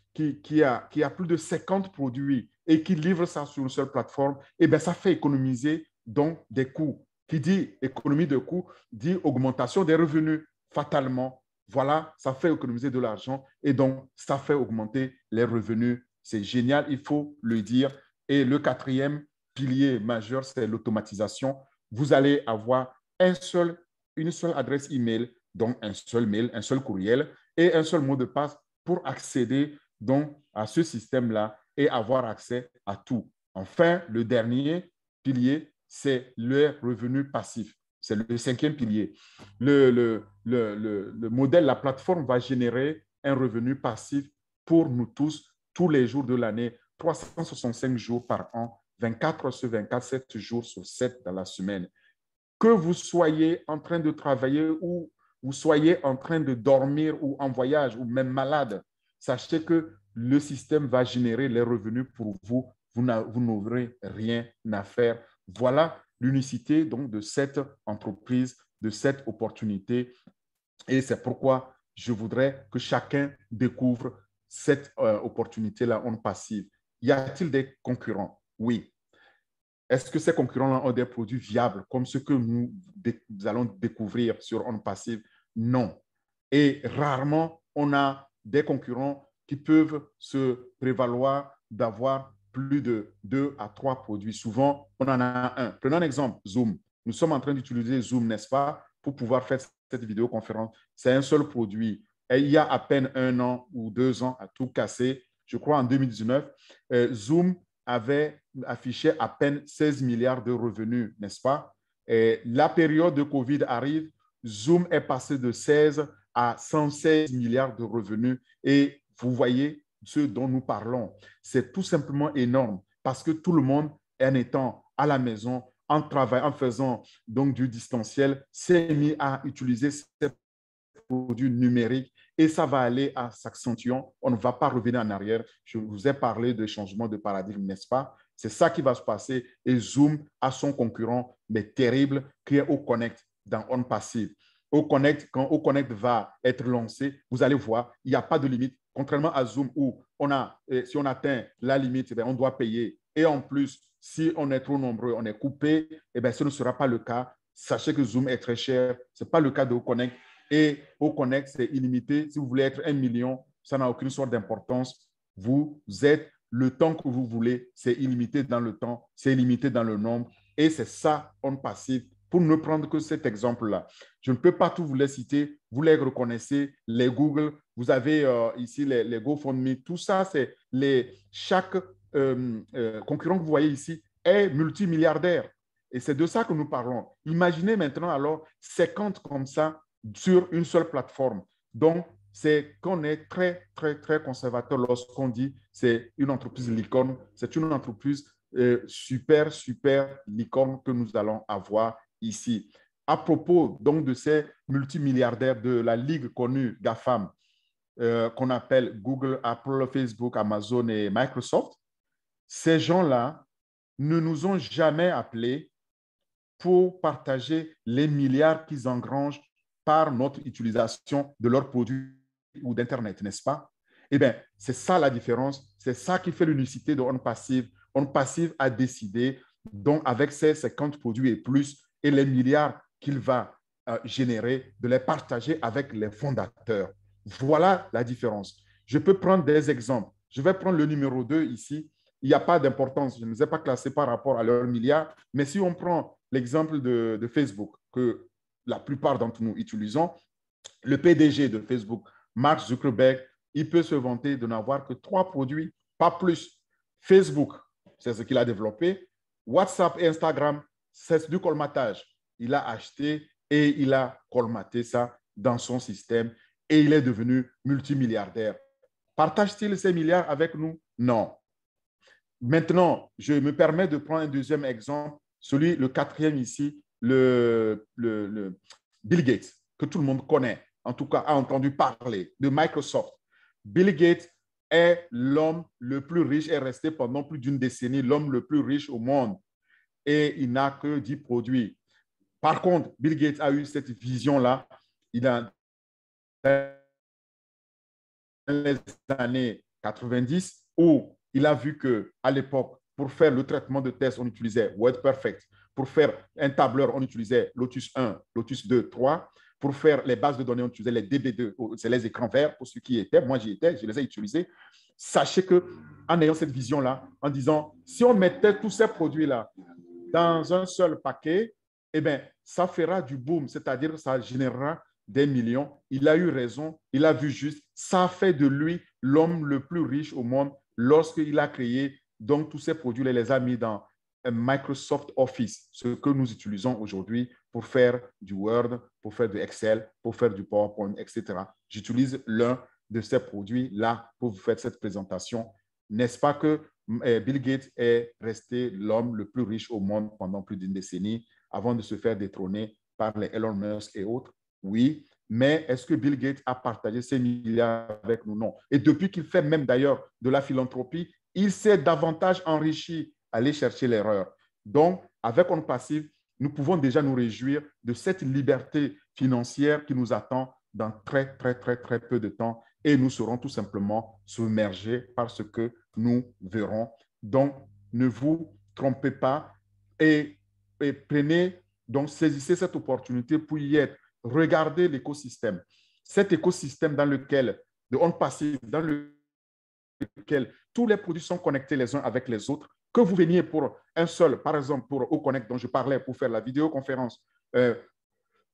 a plus de 50 produits et qui livre ça sur une seule plateforme, eh bien, ça fait économiser donc des coûts. Qui dit économie de coûts dit augmentation des revenus fatalement. Voilà, ça fait économiser de l'argent et donc ça fait augmenter les revenus. C'est génial, il faut le dire. Et le quatrième pilier majeur, c'est l'automatisation. Vous allez avoir une seule adresse email, donc un seul mail, un seul courriel et un seul mot de passe pour accéder donc à ce système-là et avoir accès à tout. Enfin, le dernier pilier, c'est le revenu passif. C'est le cinquième pilier. Le modèle, la plateforme va générer un revenu passif pour nous tous les jours de l'année, 365 jours par an, 24 heures sur 24, 7 jours sur 7 dans la semaine. Que vous soyez en train de travailler ou vous soyez en train de dormir ou en voyage ou même malade, sachez que le système va générer les revenus pour vous. Vous n'aurez rien à faire. Voilà l'unicité donc de cette entreprise, de cette opportunité. Et c'est pourquoi je voudrais que chacun découvre cette opportunité-là en passive. Y a-t-il des concurrents? Oui. Est-ce que ces concurrents ont des produits viables comme ceux que nous allons découvrir sur On Passive? Non. Et rarement, on a des concurrents qui peuvent se prévaloir d'avoir plus de 2 à 3 produits. Souvent, on en a un. Prenons un exemple, Zoom. Nous sommes en train d'utiliser Zoom, n'est-ce pas, pour pouvoir faire cette vidéoconférence. C'est un seul produit. Et il y a à peine 1 an ou 2 ans, à tout casser, je crois en 2019, Zoom avait affiché à peine 16 milliards de revenus, n'est-ce pas? Et la période de Covid arrive, Zoom est passé de 16 à 116 milliards de revenus. Et vous voyez ce dont nous parlons. C'est tout simplement énorme parce que tout le monde, en étant à la maison, en travaillant, en faisant donc du distanciel, s'est mis à utiliser ces produits numériques et ça va aller à s'accentuant. On ne va pas revenir en arrière. Je vous ai parlé de changement de paradigme, n'est-ce pas? C'est ça qui va se passer. Et Zoom a son concurrent, mais terrible, qui est OConnect dans On Passive. OConnect, quand OConnect va être lancé, vous allez voir, il n'y a pas de limite. Contrairement à Zoom où si on atteint la limite, on doit payer. Et en plus, si on est trop nombreux, on est coupé, ce ne sera pas le cas. Sachez que Zoom est très cher. Ce n'est pas le cas de OConnect. Et OConnect, c'est illimité. Si vous voulez être 1 million, ça n'a aucune sorte d'importance. Vous êtes le temps que vous voulez. C'est illimité dans le temps, c'est illimité dans le nombre. Et c'est ça, On Passive. Pour ne prendre que cet exemple-là. Je ne peux pas tous vous les citer. Vous les reconnaissez, les Google. Vous avez ici les GoFundMe. Tout ça, c'est chaque concurrent que vous voyez ici est multimilliardaire. Et c'est de ça que nous parlons. Imaginez maintenant alors 50 comme ça sur une seule plateforme. Donc, c'est qu'on est très, très, très conservateur lorsqu'on dit c'est une entreprise licorne, c'est une entreprise super, super licorne que nous allons avoir ici. À propos donc de ces multimilliardaires de la ligue connue GAFAM, qu'on appelle Google, Apple, Facebook, Amazon et Microsoft, ces gens-là ne nous ont jamais appelés pour partager les milliards qu'ils engrangent par notre utilisation de leurs produits ou d'Internet, n'est-ce pas? Eh bien, c'est ça la différence. C'est ça qui fait l'unicité de On Passive. On Passive a décidé, donc avec ses 50 produits et plus, et les milliards qu'il va générer, de les partager avec les fondateurs. Voilà la différence. Je peux prendre des exemples. Je vais prendre le numéro 2 ici. Il n'y a pas d'importance. Je ne les ai pas classés par rapport à leurs milliards. Mais si on prend l'exemple de Facebook, que la plupart d'entre nous utilisons, le PDG de Facebook, Mark Zuckerberg, il peut se vanter de n'avoir que 3 produits, pas plus. Facebook, c'est ce qu'il a développé. WhatsApp et Instagram, c'est du colmatage. Il a acheté et il a colmaté ça dans son système et il est devenu multimilliardaire. Partage-t-il ces milliards avec nous? Non. Maintenant, je me permets de prendre un deuxième exemple, le quatrième ici, le Bill Gates, que tout le monde connaît, en tout cas a entendu parler, de Microsoft. Bill Gates est l'homme le plus riche, est resté pendant plus d'une décennie l'homme le plus riche au monde et il n'a que 10 produits. Par contre, Bill Gates a eu cette vision-là, il a les années 90 où il a vu qu'à l'époque, pour faire le traitement de test, on utilisait WordPerfect. Pour faire un tableur, on utilisait Lotus 1, Lotus 2, 3. Pour faire les bases de données, on utilisait les DB2, c'est les écrans verts pour ceux qui y étaient. Moi, j'y étais, je les ai utilisés. Sachez qu'en ayant cette vision-là, en disant, si on mettait tous ces produits-là dans un seul paquet, eh bien, ça fera du boom, c'est-à-dire que ça générera des millions. Il a eu raison, il a vu juste. Ça a fait de lui l'homme le plus riche au monde lorsqu'il a créé donc tous ces produits, il les a mis dans Microsoft Office, ce que nous utilisons aujourd'hui pour faire du Word, pour faire du Excel, pour faire du PowerPoint, etc. J'utilise l'un de ces produits-là pour vous faire cette présentation. N'est-ce pas que Bill Gates est resté l'homme le plus riche au monde pendant plus d'une décennie avant de se faire détrôner par les Elon Musk et autres? Oui, mais est-ce que Bill Gates a partagé ses milliards avec nous? Non. Et depuis qu'il fait même d'ailleurs de la philanthropie, il s'est davantage enrichi à aller chercher l'erreur. Donc, avec On Passive, nous pouvons déjà nous réjouir de cette liberté financière qui nous attend dans très, très, très, très peu de temps et nous serons tout simplement submergés par ce que nous verrons. Donc, ne vous trompez pas et prenez, donc saisissez cette opportunité pour y être. Regardez l'écosystème. Cet écosystème dans lequel, de On Passive, dans lequel tous les produits sont connectés les uns avec les autres, que vous veniez pour un seul, par exemple pour OConnect dont je parlais, pour faire la vidéoconférence,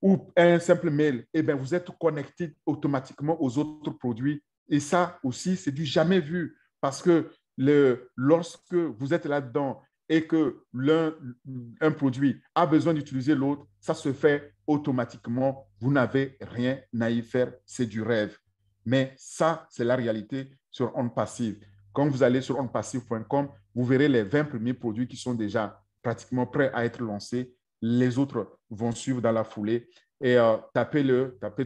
ou un simple mail, eh bien, vous êtes connecté automatiquement aux autres produits. Et ça aussi, c'est du jamais vu parce que lorsque vous êtes là-dedans et que un produit a besoin d'utiliser l'autre, ça se fait automatiquement. Vous n'avez rien à y faire. C'est du rêve. Mais ça, c'est la réalité sur On Passive. Quand vous allez sur onpassive.com, vous verrez les 20 premiers produits qui sont déjà pratiquement prêts à être lancés. Les autres vont suivre dans la foulée. Et tapez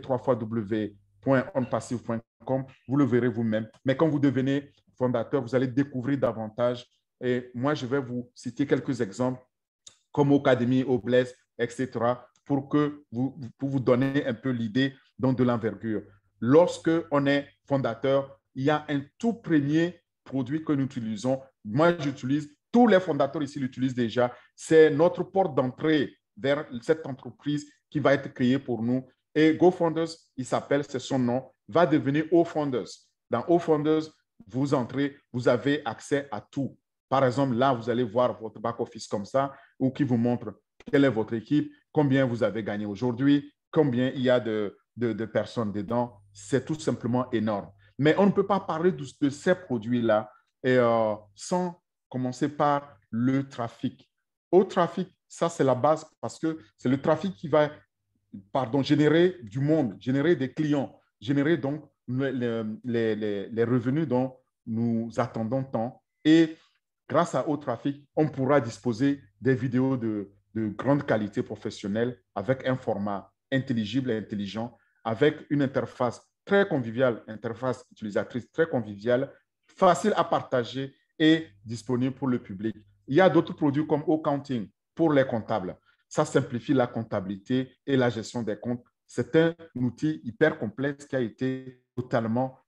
3 fois w.onpassive.com, vous le verrez vous-même. Mais quand vous devenez fondateur, vous allez découvrir davantage. Et moi, je vais vous citer quelques exemples comme Academy, Oblès, etc., pour vous donner un peu l'idée de l'envergure. Lorsque on est fondateur, il y a un tout premier produit que nous utilisons. Moi, j'utilise, tous les fondateurs ici l'utilisent déjà. C'est notre porte d'entrée vers cette entreprise qui va être créée pour nous. Et GoFounders, il s'appelle, c'est son nom, va devenir OFounders. Dans OFounders, vous entrez, vous avez accès à tout. Par exemple, là, vous allez voir votre back-office comme ça, ou qui vous montre quelle est votre équipe, combien vous avez gagné aujourd'hui, combien il y a de personnes dedans. C'est tout simplement énorme. Mais on ne peut pas parler de ces produits-là sans commencer par le trafic. Au trafic, ça, c'est la base parce que c'est le trafic qui va générer du monde, générer des clients, générer donc les revenus dont nous attendons tant. Et grâce au trafic, on pourra disposer des vidéos de grande qualité professionnelle avec un format intelligible et intelligent, avec une interface très conviviale, interface utilisatrice très conviviale, facile à partager et disponible pour le public. Il y a d'autres produits comme Accounting pour les comptables. Ça simplifie la comptabilité et la gestion des comptes c'est un outil hyper complexe qui a été totalement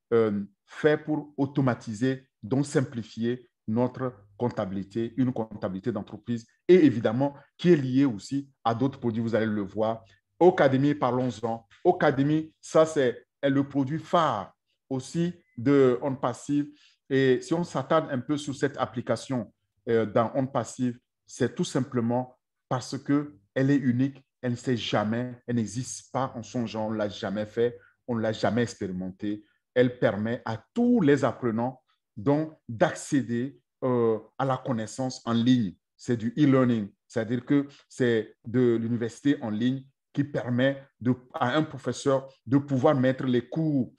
fait pour automatiser, donc simplifier notre comptabilité, une comptabilité d'entreprise et évidemment qui est liée aussi à d'autres produits, vous allez le voir. Ocademy, parlons-en. Ocademy, ça c'est le produit phare aussi de OnPassive. Et si on s'attarde un peu sur cette application dans OnPassive, c'est tout simplement parce qu'elle est unique, elle ne sait jamais, elle n'existe pas en son genre, on ne l'a jamais fait, on ne l'a jamais expérimenté. Elle permet à tous les apprenants donc d'accéder à la connaissance en ligne. C'est du e-learning, c'est-à-dire que c'est de l'université en ligne qui permet à un professeur de pouvoir mettre les cours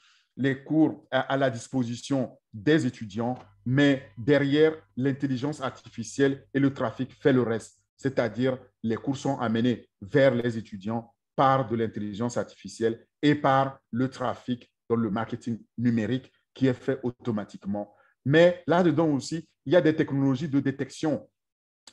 à la disposition des étudiants, mais derrière, l'intelligence artificielle et le trafic fait le reste. C'est-à-dire, les cours sont amenés vers les étudiants par de l'intelligence artificielle et par le trafic dans le marketing numérique qui est fait automatiquement. Mais là-dedans aussi, il y a des technologies de détection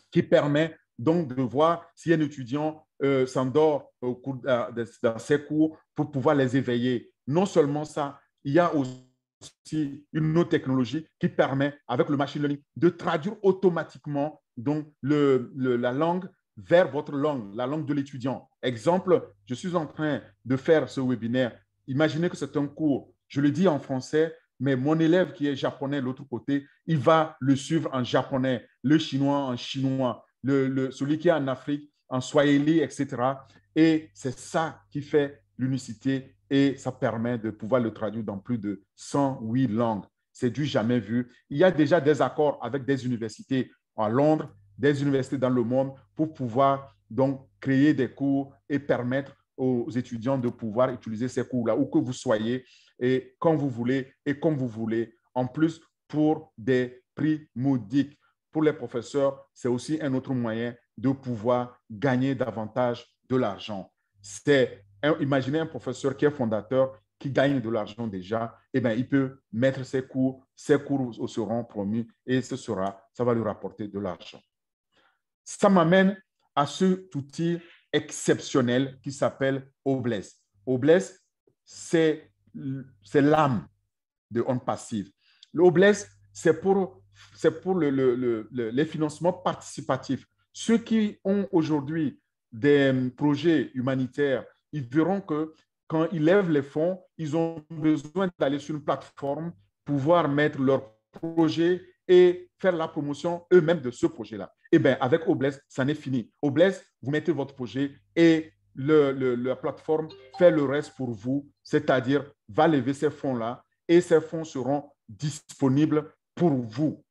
qui permettent donc de voir si un étudiant s'endort dans ses cours pour pouvoir les éveiller. Non seulement ça, il y a aussi une autre technologie qui permet, avec le machine learning, de traduire automatiquement donc, la langue vers votre langue, la langue de l'étudiant. Exemple, je suis en train de faire ce webinaire. Imaginez que c'est un cours, je le dis en français, mais mon élève qui est japonais de l'autre côté, il va le suivre en japonais, le chinois en chinois, celui qui est en Afrique en swahili, etc. Et c'est ça qui fait l'unicité et ça permet de pouvoir le traduire dans plus de 108 langues. C'est du jamais vu. Il y a déjà des accords avec des universités à Londres, des universités dans le monde pour pouvoir donc créer des cours et permettre aux étudiants de pouvoir utiliser ces cours-là, où que vous soyez, et quand vous voulez et comme vous voulez. En plus, pour des prix modiques. Pour les professeurs, c'est aussi un autre moyen de pouvoir gagner davantage de l'argent. Imaginez un professeur qui est fondateur, qui gagne de l'argent déjà, eh bien, il peut mettre ses cours seront promus et ça va lui rapporter de l'argent. Ça m'amène à cet outil exceptionnel qui s'appelle Obless. Obless, c'est l'âme de OnPassive. Le Obless, c'est pour les financements participatifs. Ceux qui ont aujourd'hui des projets humanitaires, ils verront que quand ils lèvent les fonds, ils ont besoin d'aller sur une plateforme, pouvoir mettre leur projet et faire la promotion eux-mêmes de ce projet-là. Eh bien, avec Obless, ça n'est fini. Obless, vous mettez votre projet et la plateforme fait le reste pour vous, c'est-à-dire va lever ces fonds-là et ces fonds seront disponibles pour vous.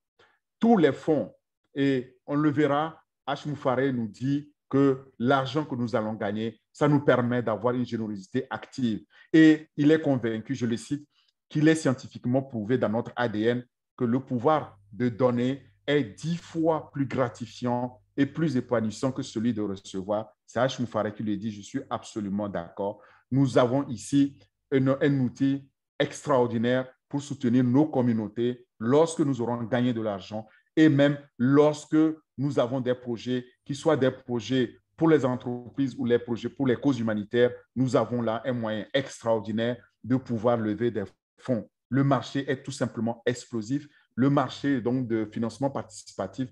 Tous les fonds, et on le verra, H. Moufaré nous dit que l'argent que nous allons gagner, ça nous permet d'avoir une générosité active. Et il est convaincu, je le cite, qu'il est scientifiquement prouvé dans notre ADN que le pouvoir de donner est 10 fois plus gratifiant et plus épanouissant que celui de recevoir. C'est H. Moufaré qui le dit, je suis absolument d'accord. Nous avons ici un outil extraordinaire pour soutenir nos communautés lorsque nous aurons gagné de l'argent et même lorsque nous avons des projets qui soient des projets pour les entreprises ou les projets pour les causes humanitaires. Nous avons là un moyen extraordinaire de pouvoir lever des fonds. Le marché est tout simplement explosif. Le marché donc de financement participatif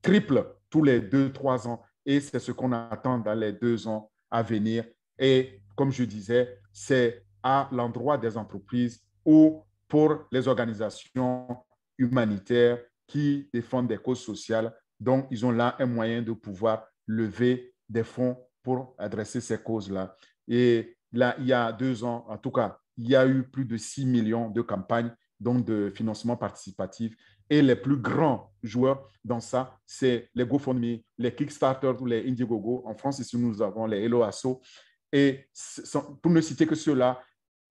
triple tous les 2-3 ans et c'est ce qu'on attend dans les 2 ans à venir. Et comme je disais, c'est à l'endroit des entreprises ou pour les organisations humanitaires qui défendent des causes sociales. Donc, ils ont là un moyen de pouvoir lever des fonds pour adresser ces causes-là. Et là, il y a 2 ans, en tout cas, il y a eu plus de 6 millions de campagnes donc de financement participatif. Et les plus grands joueurs dans ça, c'est les GoFundMe, les Kickstarter ou les Indiegogo. En France, ici, nous avons les Hello Asso. Et pour ne citer que ceux-là,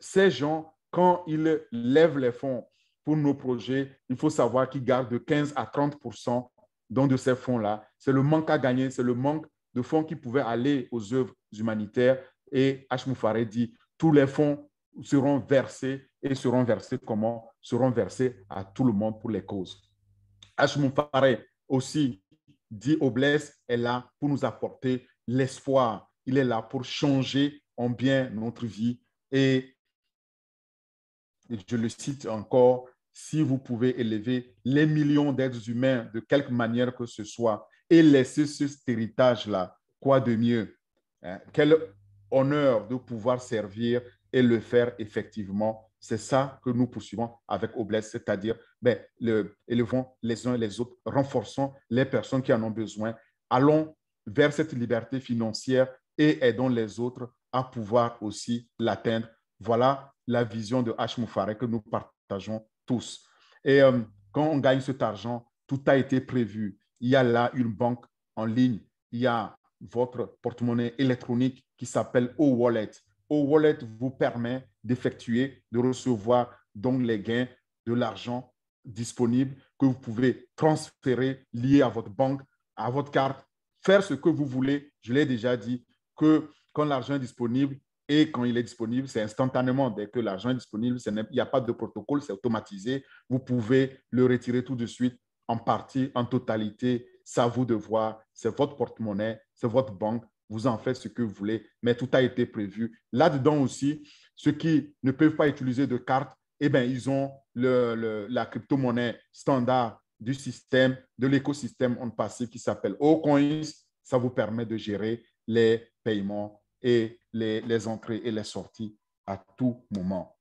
ces gens, quand ils lèvent les fonds pour nos projets, il faut savoir qu'ils gardent de 15 à 30% donc de ces fonds-là. C'est le manque à gagner, c'est le manque de fonds qui pouvaient aller aux œuvres humanitaires. Et H. Moufaré dit, tous les fonds seront versés et seront versés comment? Seront versés à tout le monde pour les causes. H. Moufaré aussi dit Obless est là pour nous apporter l'espoir. Il est là pour changer ont bien notre vie. Et je le cite encore, si vous pouvez élever les millions d'êtres humains de quelque manière que ce soit et laisser cet héritage-là, quoi de mieux? Quel honneur de pouvoir servir et le faire effectivement. C'est ça que nous poursuivons avec Oblès, c'est-à-dire élevons les uns les autres, renforçons les personnes qui en ont besoin, allons vers cette liberté financière et aidons les autres à pouvoir aussi l'atteindre. Voilà la vision de H. Moufarek que nous partageons tous. Et quand on gagne cet argent, tout a été prévu. Il y a là une banque en ligne, il y a votre porte-monnaie électronique qui s'appelle O-Wallet. O-Wallet vous permet d'effectuer, de recevoir donc les gains de l'argent disponible que vous pouvez transférer, lié à votre banque, à votre carte, faire ce que vous voulez. Je l'ai déjà dit, que quand l'argent est disponible, et quand il est disponible, c'est instantanément. Dès que l'argent est disponible, il n'y a pas de protocole, c'est automatisé. Vous pouvez le retirer tout de suite, en partie, en totalité. C'est à vous de voir. C'est votre porte-monnaie, c'est votre banque. Vous en faites ce que vous voulez, mais tout a été prévu. Là-dedans aussi, ceux qui ne peuvent pas utiliser de carte, eh bien, ils ont la crypto-monnaie standard du système, de l'écosystème on passé qui s'appelle OCoins. Ça vous permet de gérer les paiements et les entrées et les sorties à tout moment.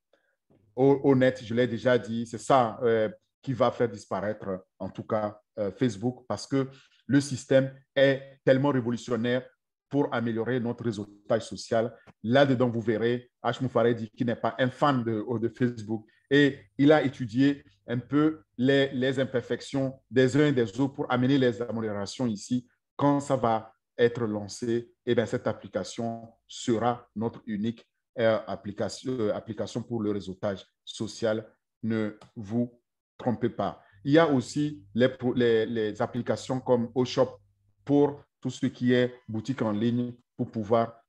Honnête, je l'ai déjà dit, c'est ça qui va faire disparaître, en tout cas, Facebook, parce que le système est tellement révolutionnaire pour améliorer notre réseautage social. Là-dedans, vous verrez, H. Moufarek dit qu'il n'est pas un fan de Facebook et il a étudié un peu les imperfections des uns et des autres pour amener les améliorations ici. Quand ça va être lancé, eh bien, cette application sera notre unique application pour le réseautage social. Ne vous trompez pas. Il y a aussi les applications comme OShop pour tout ce qui est boutique en ligne pour pouvoir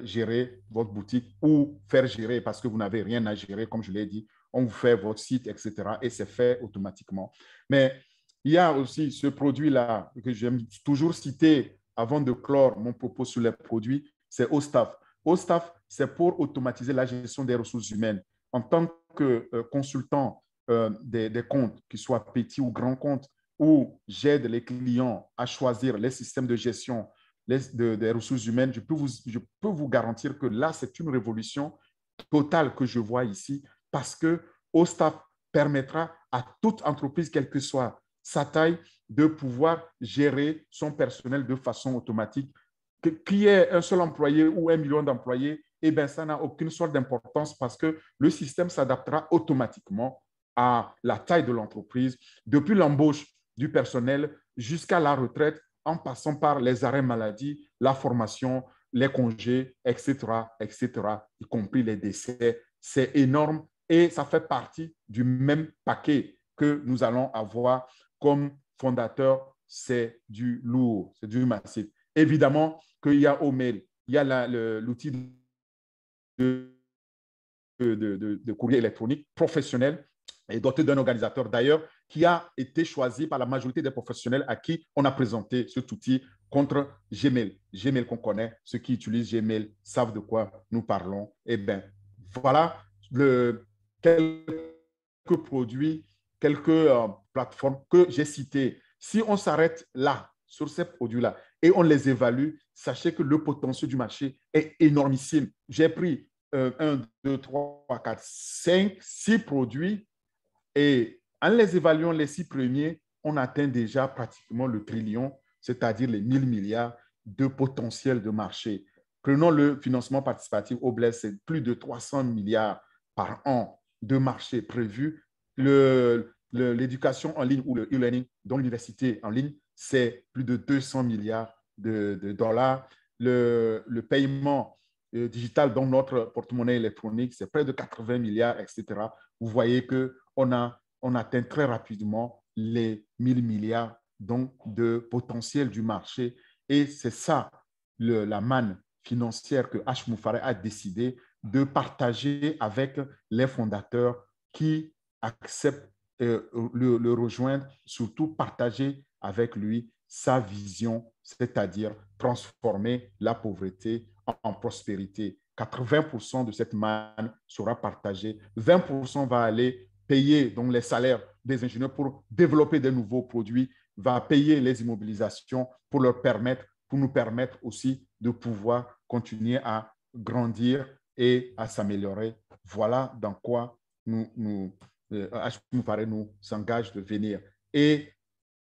gérer votre boutique ou faire gérer parce que vous n'avez rien à gérer, comme je l'ai dit. On vous fait votre site, etc. et c'est fait automatiquement. Mais il y a aussi ce produit-là que j'aime toujours citer avant de clore mon propos sur les produits, c'est OStaff. OStaff, c'est pour automatiser la gestion des ressources humaines. En tant que consultant des comptes, qu'ils soient petits ou grands comptes, où j'aide les clients à choisir les systèmes de gestion des ressources humaines, je peux vous garantir que là, c'est une révolution totale que je vois ici parce que OStaff permettra à toute entreprise, quelle que soit sa taille, de pouvoir gérer son personnel de façon automatique. Qu'il y ait un seul employé ou 1 million d'employés, eh bien, ça n'a aucune sorte d'importance parce que le système s'adaptera automatiquement à la taille de l'entreprise, depuis l'embauche du personnel jusqu'à la retraite, en passant par les arrêts maladie, la formation, les congés, etc., etc., y compris les décès. C'est énorme et ça fait partie du même paquet que nous allons avoir comme fondateur. C'est du lourd, c'est du massif. Évidemment qu'il y a Omail, il y a l'outil de courrier électronique professionnel et doté d'un organisateur d'ailleurs qui a été choisi par la majorité des professionnels à qui on a présenté cet outil contre Gmail. Gmail qu'on connaît, ceux qui utilisent Gmail savent de quoi nous parlons. Eh bien, voilà quelques produits, quelques plateformes que j'ai citées. Si on s'arrête là, sur ces produits-là, et on les évalue, sachez que le potentiel du marché est énormissime. J'ai pris 1, 2, 3, 4, 5, 6 produits et en les évaluant, les 6 premiers, on atteint déjà pratiquement le trillion, c'est-à-dire les 1000 milliards de potentiel de marché. Prenons le financement participatif au bled, c'est plus de 300 milliards par an de marché prévu. L'éducation en ligne ou le e-learning, dont l'université en ligne, c'est plus de 200 milliards de dollars. Le paiement digital dans notre porte-monnaie électronique, c'est près de 80 milliards, etc. Vous voyez qu'on atteint très rapidement les 1000 milliards donc, de potentiel du marché. Et c'est ça, la manne financière que H. Moufarek a décidé de partager avec les fondateurs qui acceptent le rejoindre, surtout partager avec lui sa vision, c'est-à-dire transformer la pauvreté en prospérité. 80% de cette manne sera partagée. 20% va aller payer donc les salaires des ingénieurs pour développer de nouveaux produits, va payer les immobilisations pour nous permettre aussi de pouvoir continuer à grandir et à s'améliorer. Voilà dans quoi H. nous s'engage de venir. Et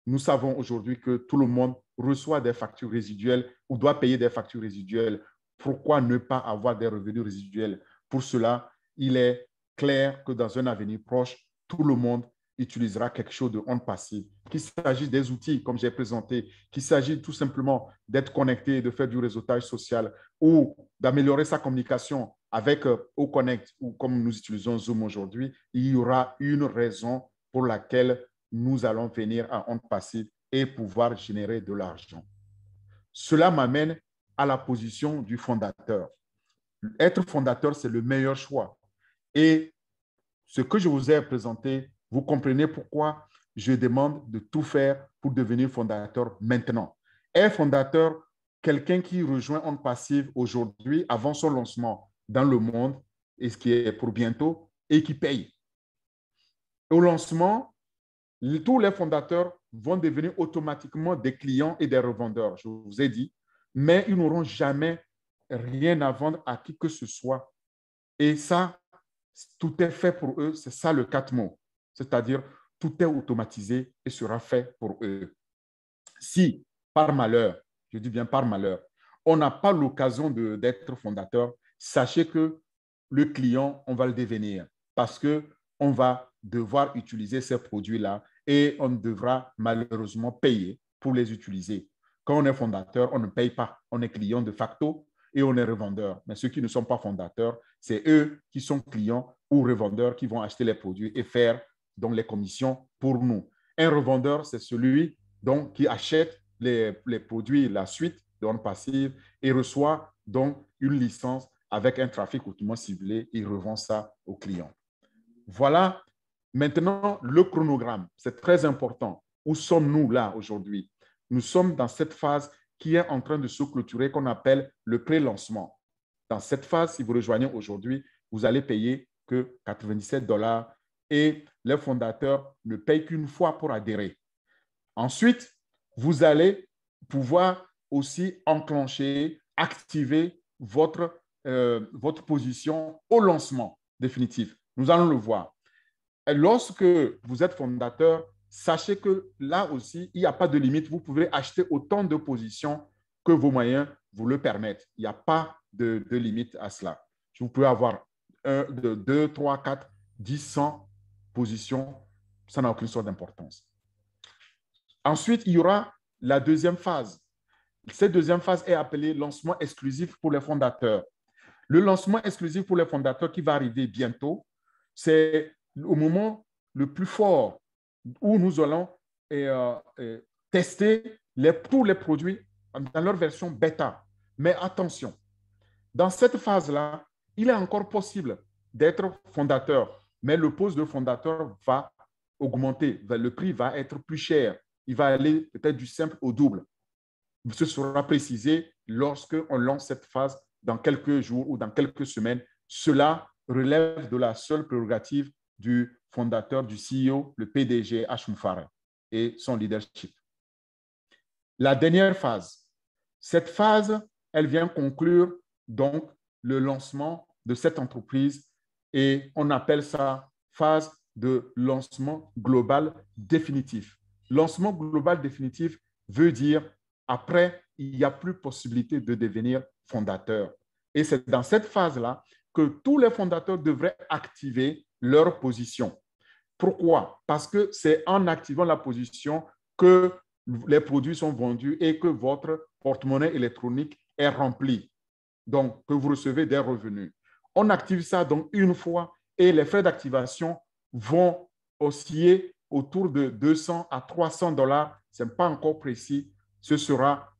nous savons aujourd'hui que tout le monde reçoit des factures résiduelles ou doit payer des factures résiduelles. Pourquoi ne pas avoir des revenus résiduels? Pour cela, il est clair que dans un avenir proche, tout le monde utilisera quelque chose de rente passive. Qu'il s'agisse des outils, comme j'ai présenté, qu'il s'agisse tout simplement d'être connecté, de faire du réseautage social ou d'améliorer sa communication avec OConnect ou comme nous utilisons Zoom aujourd'hui, il y aura une raison pour laquelle nous allons venir à rente passive et pouvoir générer de l'argent. Cela m'amène à la position du fondateur. Être fondateur, c'est le meilleur choix. Et ce que je vous ai présenté, vous comprenez pourquoi je demande de tout faire pour devenir fondateur maintenant. Être fondateur, quelqu'un qui rejoint On Passive aujourd'hui, avant son lancement dans le monde, et ce qui est pour bientôt, et qui paye. Au lancement, tous les fondateurs vont devenir automatiquement des clients et des revendeurs, je vous ai dit, mais ils n'auront jamais rien à vendre à qui que ce soit. Et ça, tout est fait pour eux, c'est ça le 4 mots. C'est-à-dire, tout est automatisé et sera fait pour eux. Si, par malheur, je dis bien par malheur, on n'a pas l'occasion d'être fondateur, sachez que le client, on va le devenir parce qu'on va devoir utiliser ces produits-là et on devra malheureusement payer pour les utiliser. Quand on est fondateur, on ne paye pas. On est client de facto et on est revendeur. Mais ceux qui ne sont pas fondateurs, c'est eux qui sont clients ou revendeurs qui vont acheter les produits et faire donc les commissions pour nous. Un revendeur, c'est celui donc, qui achète les produits, la suite de On Passive et reçoit donc une licence avec un trafic hautement ciblé. Il revend ça aux clients. Voilà maintenant le chronogramme. C'est très important. Où sommes-nous là aujourd'hui? Nous sommes dans cette phase qui est en train de se clôturer qu'on appelle le pré-lancement. Dans cette phase, si vous rejoignez aujourd'hui, vous allez payer que 97 $ et les fondateurs ne payent qu'une fois pour adhérer. Ensuite, vous allez pouvoir aussi enclencher, activer votre position au lancement définitif. Nous allons le voir. Et lorsque vous êtes fondateur, sachez que là aussi, il n'y a pas de limite. Vous pouvez acheter autant de positions que vos moyens vous le permettent. Il n'y a pas de limite à cela. Vous pouvez avoir 2, 3, 4, 10, 100 positions. Ça n'a aucune sorte d'importance. Ensuite, il y aura la deuxième phase. Cette deuxième phase est appelée lancement exclusif pour les fondateurs. Le lancement exclusif pour les fondateurs qui va arriver bientôt, c'est au moment le plus fort où nous allons tester tous les produits dans leur version bêta. Mais attention, dans cette phase-là, il est encore possible d'être fondateur, mais le poste de fondateur va augmenter, le prix va être plus cher. Il va aller peut-être du simple au double. Ce sera précisé lorsqu'on lance cette phase dans quelques jours ou dans quelques semaines. Cela relève de la seule prérogative du fondateur, du CEO, le PDG H. Moufareh et son leadership. La dernière phase. Cette phase, elle vient conclure donc le lancement de cette entreprise et on appelle ça phase de lancement global définitif. Lancement global définitif veut dire après, il n'y a plus possibilité de devenir fondateur. Et c'est dans cette phase-là que tous les fondateurs devraient activer leur position. Pourquoi? Parce que c'est en activant la position que les produits sont vendus et que votre porte-monnaie électronique est rempli. Donc, que vous recevez des revenus. On active ça donc une fois et les frais d'activation vont osciller autour de 200 à 300 $. Ce n'est pas encore précis. Ce sera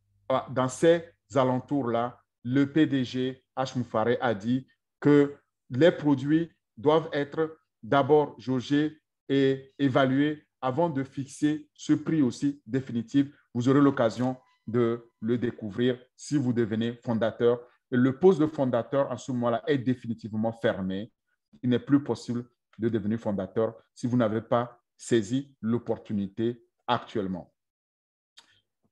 dans ces alentours-là. Le PDG H. Moufareh a dit que les produits doivent être d'abord jaugés et évalués avant de fixer ce prix aussi définitif vous aurez l'occasion de le découvrir si vous devenez fondateur. Et le poste de fondateur, en ce moment-là, est définitivement fermé. Il n'est plus possible de devenir fondateur si vous n'avez pas saisi l'opportunité actuellement.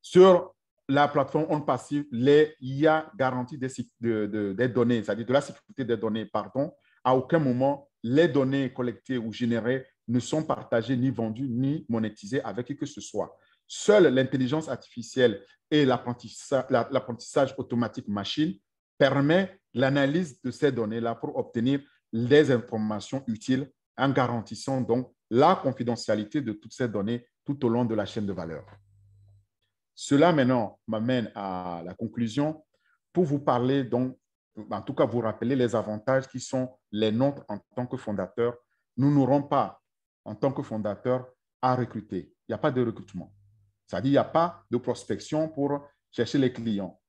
Sur la plateforme OnPassive, il y a garantie des données, c'est-à-dire de la sécurité des données, pardon. À aucun moment, les données collectées ou générées ne sont partagées, ni vendues, ni monétisées avec qui que ce soit. Seule l'intelligence artificielle et l'apprentissage automatique machine permet l'analyse de ces données-là pour obtenir les informations utiles en garantissant donc la confidentialité de toutes ces données tout au long de la chaîne de valeur. Cela maintenant m'amène à la conclusion pour vous parler donc, en tout cas vous rappeler les avantages qui sont les nôtres en tant que fondateurs. Nous n'aurons pas en tant que fondateurs à recruter. Il n'y a pas de recrutement. C'est-à-dire il n'y a pas de prospection pour chercher les clients.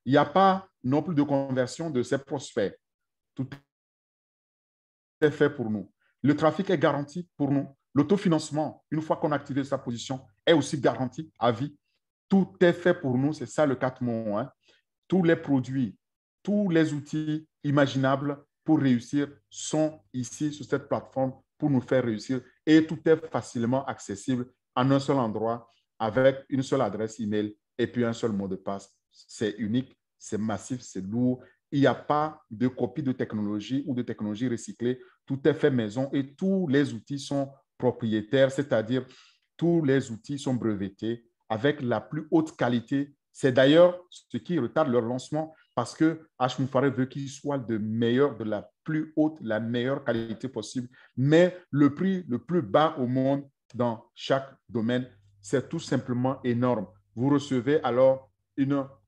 Il n'y a pas non plus de conversion de ces prospects. Tout est fait pour nous. Le trafic est garanti pour nous. L'autofinancement, une fois qu'on a activé sa position, est aussi garanti à vie. Tout est fait pour nous, c'est ça le 4 mots. Hein. Tous les produits, tous les outils imaginables pour réussir sont ici sur cette plateforme pour nous faire réussir. Et tout est facilement accessible en un seul endroit avec une seule adresse email et puis un seul mot de passe. C'est unique, c'est massif, c'est lourd. Il n'y a pas de copie de technologie ou de technologie recyclée. Tout est fait maison et tous les outils sont propriétaires, c'est-à-dire tous les outils sont brevetés avec la plus haute qualité. C'est d'ailleurs ce qui retarde leur lancement parce que H. Moufaré veut qu'il soit de meilleur, de la plus haute, la meilleure qualité possible. Mais le prix le plus bas au monde dans chaque domaine, c'est tout simplement énorme. Vous recevez alors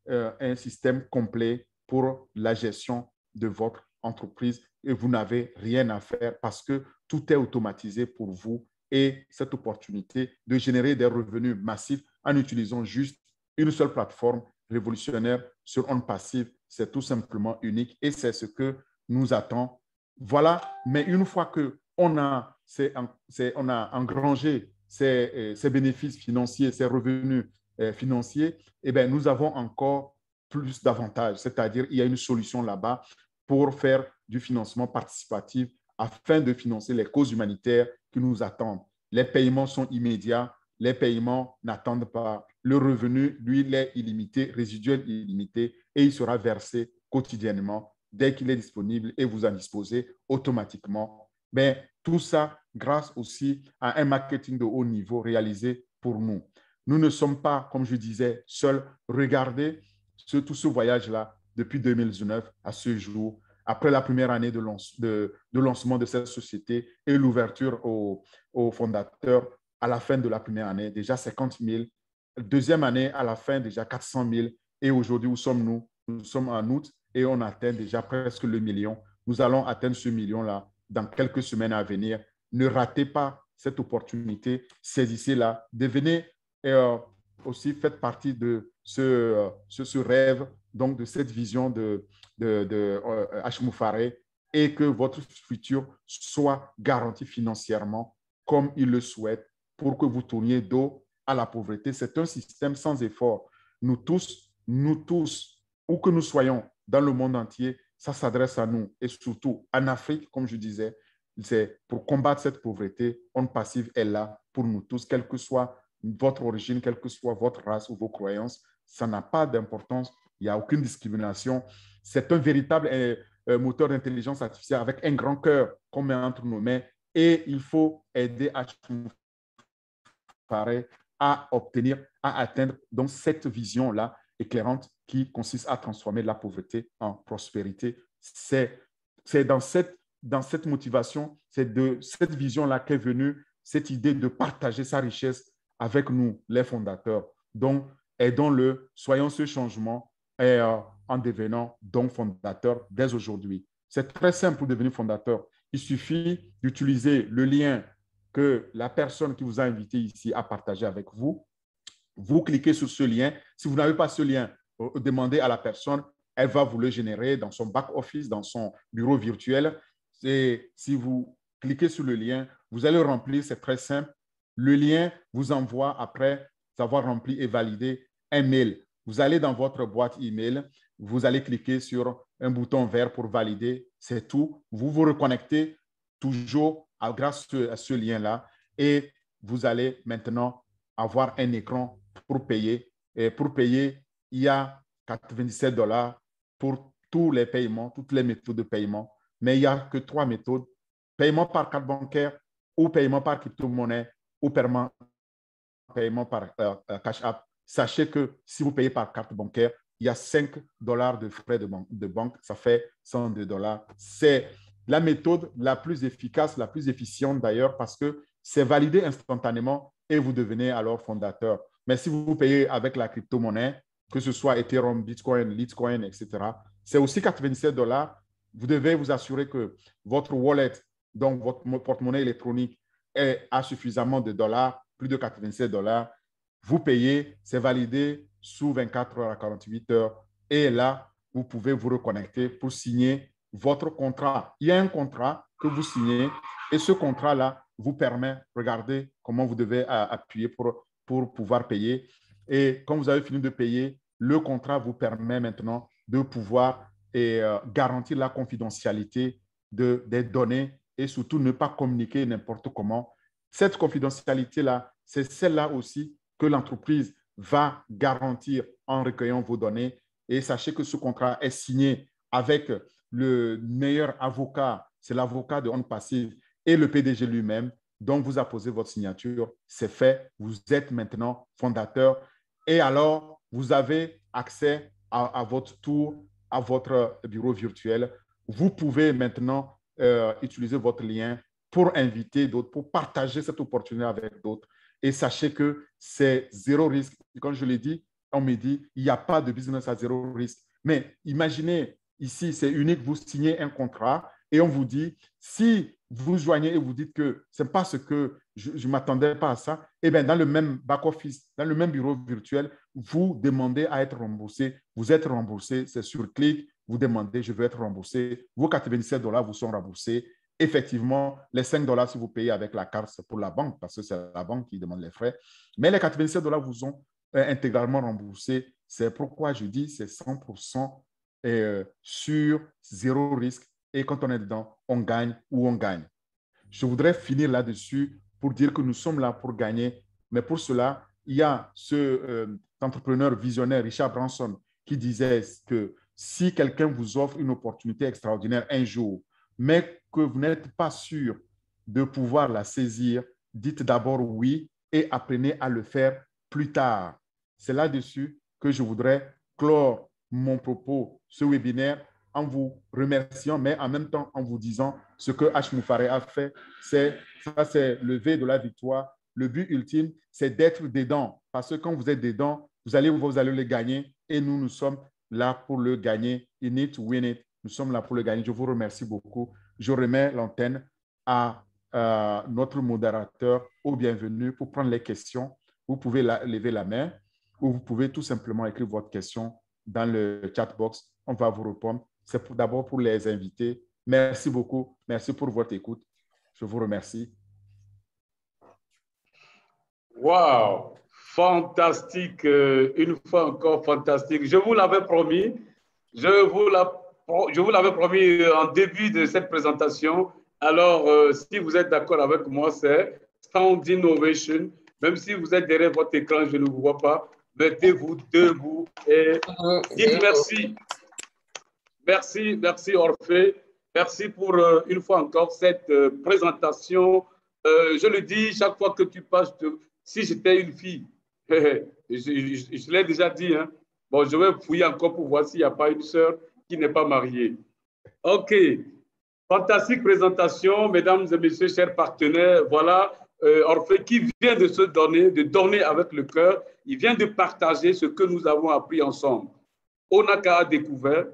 un système complet pour la gestion de votre entreprise et vous n'avez rien à faire parce que tout est automatisé pour vous et cette opportunité de générer des revenus massifs en utilisant juste une seule plateforme révolutionnaire sur OnPassive, c'est tout simplement unique et c'est ce que nous attend. Voilà, mais une fois qu'on a, on a engrangé ces bénéfices financiers, ces revenus financiers, eh bien, nous avons encore plus d'avantages, c'est-à-dire il y a une solution là-bas pour faire du financement participatif afin de financer les causes humanitaires qui nous attendent. Les paiements sont immédiats, les paiements n'attendent pas. Le revenu, lui, il est illimité, résiduel illimité, et il sera versé quotidiennement dès qu'il est disponible et vous en disposez automatiquement. Mais tout ça grâce aussi à un marketing de haut niveau réalisé pour nous. Nous ne sommes pas, comme je disais, seuls. Regardez tout ce voyage-là depuis 2019 à ce jour, après la première année de lancement de cette société et l'ouverture aux fondateurs à la fin de la première année, déjà 50 000. Deuxième année, à la fin, déjà 400 000. Et aujourd'hui, où sommes-nous? Nous sommes en août et on atteint déjà presque le million. Nous allons atteindre ce million-là dans quelques semaines à venir. Ne ratez pas cette opportunité. Saisissez-la. Devenez aussi, faites partie de ce rêve, donc de cette vision de H. Moufaré et que votre futur soit garanti financièrement comme il le souhaite pour que vous tourniez dos à la pauvreté. C'est un système sans effort. Nous tous, où que nous soyons dans le monde entier, ça s'adresse à nous. Et surtout, en Afrique, comme je disais, c'est pour combattre cette pauvreté. OnPassive est là pour nous tous, quelle que soit votre origine, quelle que soit votre race ou vos croyances. Ça n'a pas d'importance. Il n'y a aucune discrimination. C'est un véritable moteur d'intelligence artificielle avec un grand cœur qu'on met entre nos mains. Et il faut aider à obtenir, à atteindre donc cette vision-là éclairante qui consiste à transformer la pauvreté en prospérité. C'est dans cette motivation, c'est de cette vision-là qu'est venue cette idée de partager sa richesse avec nous, les fondateurs. Donc, aidons-le, soyons ce changement en devenant donc fondateur dès aujourd'hui. C'est très simple pour devenir fondateur. Il suffit d'utiliser le lien que la personne qui vous a invité ici a partagé avec vous. Vous cliquez sur ce lien. Si vous n'avez pas ce lien, demandez à la personne. Elle va vous le générer dans son back-office, dans son bureau virtuel. Et si vous cliquez sur le lien, vous allez remplir, c'est très simple. Le lien vous envoie après avoir rempli et validé un mail. Vous allez dans votre boîte email, vous allez cliquer sur un bouton vert pour valider, c'est tout. Vous vous reconnectez toujours grâce à ce lien-là et vous allez maintenant avoir un écran pour payer. Et pour payer, il y a 97 $ pour tous les paiements, toutes les méthodes de paiement, mais il n'y a que 3 méthodes: paiement par carte bancaire ou paiement par crypto-monnaie ou paiement par Cash App. Sachez que si vous payez par carte bancaire, il y a 5 $ de frais de banque, ça fait 102 $. C'est la méthode la plus efficace, la plus efficiente d'ailleurs, parce que c'est validé instantanément et vous devenez alors fondateur. Mais si vous payez avec la crypto-monnaie, que ce soit Ethereum, Bitcoin, Litecoin, etc., c'est aussi 97 $. Vous devez vous assurer que votre wallet, donc votre porte-monnaie électronique, a suffisamment de dollars, plus de 87 $. Vous payez, c'est validé sous 24 heures à 48 heures. Et là, vous pouvez vous reconnecter pour signer votre contrat. Il y a un contrat que vous signez et ce contrat-là vous permet, regardez comment vous devez appuyer pour pouvoir payer. Et quand vous avez fini de payer, le contrat vous permet maintenant de pouvoir garantir la confidentialité des données et surtout ne pas communiquer n'importe comment. Cette confidentialité-là, c'est celle-là aussi que l'entreprise va garantir en recueillant vos données. Et sachez que ce contrat est signé avec le meilleur avocat, c'est l'avocat de On Passive et le PDG lui-même. Donc, vous apposez votre signature, c'est fait, vous êtes maintenant fondateur. Et alors, vous avez accès à votre tour, à votre bureau virtuel. Vous pouvez maintenant utiliser votre lien pour inviter d'autres, pour partager cette opportunité avec d'autres. Et sachez que c'est zéro risque. Comme je l'ai dit, on me dit, il n'y a pas de business à zéro risque. Mais imaginez, ici, c'est unique, vous signez un contrat et on vous dit, si vous joignez et vous dites que ce n'est pas ce que je ne m'attendais pas à ça, eh bien, dans le même back-office, dans le même bureau virtuel, vous demandez à être remboursé. Vous êtes remboursé, c'est sur clic, vous demandez, je veux être remboursé. Vos 97 $ vous sont remboursés. Effectivement, les 5 $ si vous payez avec la carte, c'est pour la banque, parce que c'est la banque qui demande les frais. Mais les 97 $ vous sont intégralement remboursés. C'est pourquoi je dis c'est 100% sur zéro risque. Et quand on est dedans, on gagne ou on gagne. Je voudrais finir là-dessus pour dire que nous sommes là pour gagner. Mais pour cela, il y a ce entrepreneur visionnaire, Richard Branson, qui disait que si quelqu'un vous offre une opportunité extraordinaire un jour, mais que vous n'êtes pas sûr de pouvoir la saisir, dites d'abord oui et apprenez à le faire plus tard. C'est là-dessus que je voudrais clore mon propos, ce webinaire, en vous remerciant, mais en même temps en vous disant ce que H. Moufaré a fait, c'est le V de la victoire. Le but ultime, c'est d'être dedans, parce que quand vous êtes dedans, vous allez le gagner et nous sommes là pour le gagner. You need to win it. Nous sommes là pour le gagner. Je vous remercie beaucoup. Je remets l'antenne à notre modérateur au bienvenu pour prendre les questions. Vous pouvez lever la main ou vous pouvez tout simplement écrire votre question dans le chat box. On va vous répondre. C'est d'abord pour les invités. Merci beaucoup. Merci pour votre écoute. Je vous remercie. Wow! Fantastique. Une fois encore, fantastique. Je vous l'avais promis. Je vous l'avais promis en début de cette présentation. Alors, si vous êtes d'accord avec moi, c'est Standing Ovation. Même si vous êtes derrière votre écran, je ne vous vois pas. Mettez-vous debout et dites merci. Merci, merci Orphée. Merci pour une fois encore cette présentation. Je le dis chaque fois que tu passes, si j'étais une fille, je l'ai déjà dit, hein. Bon, je vais fouiller encore pour voir s'il n'y a pas une sœur qui n'est pas mariée. OK. Fantastique présentation, mesdames et messieurs, chers partenaires. Voilà Orphée qui vient de se donner, de donner avec le cœur. Il vient de partager ce que nous avons appris ensemble. Onaka a découvert,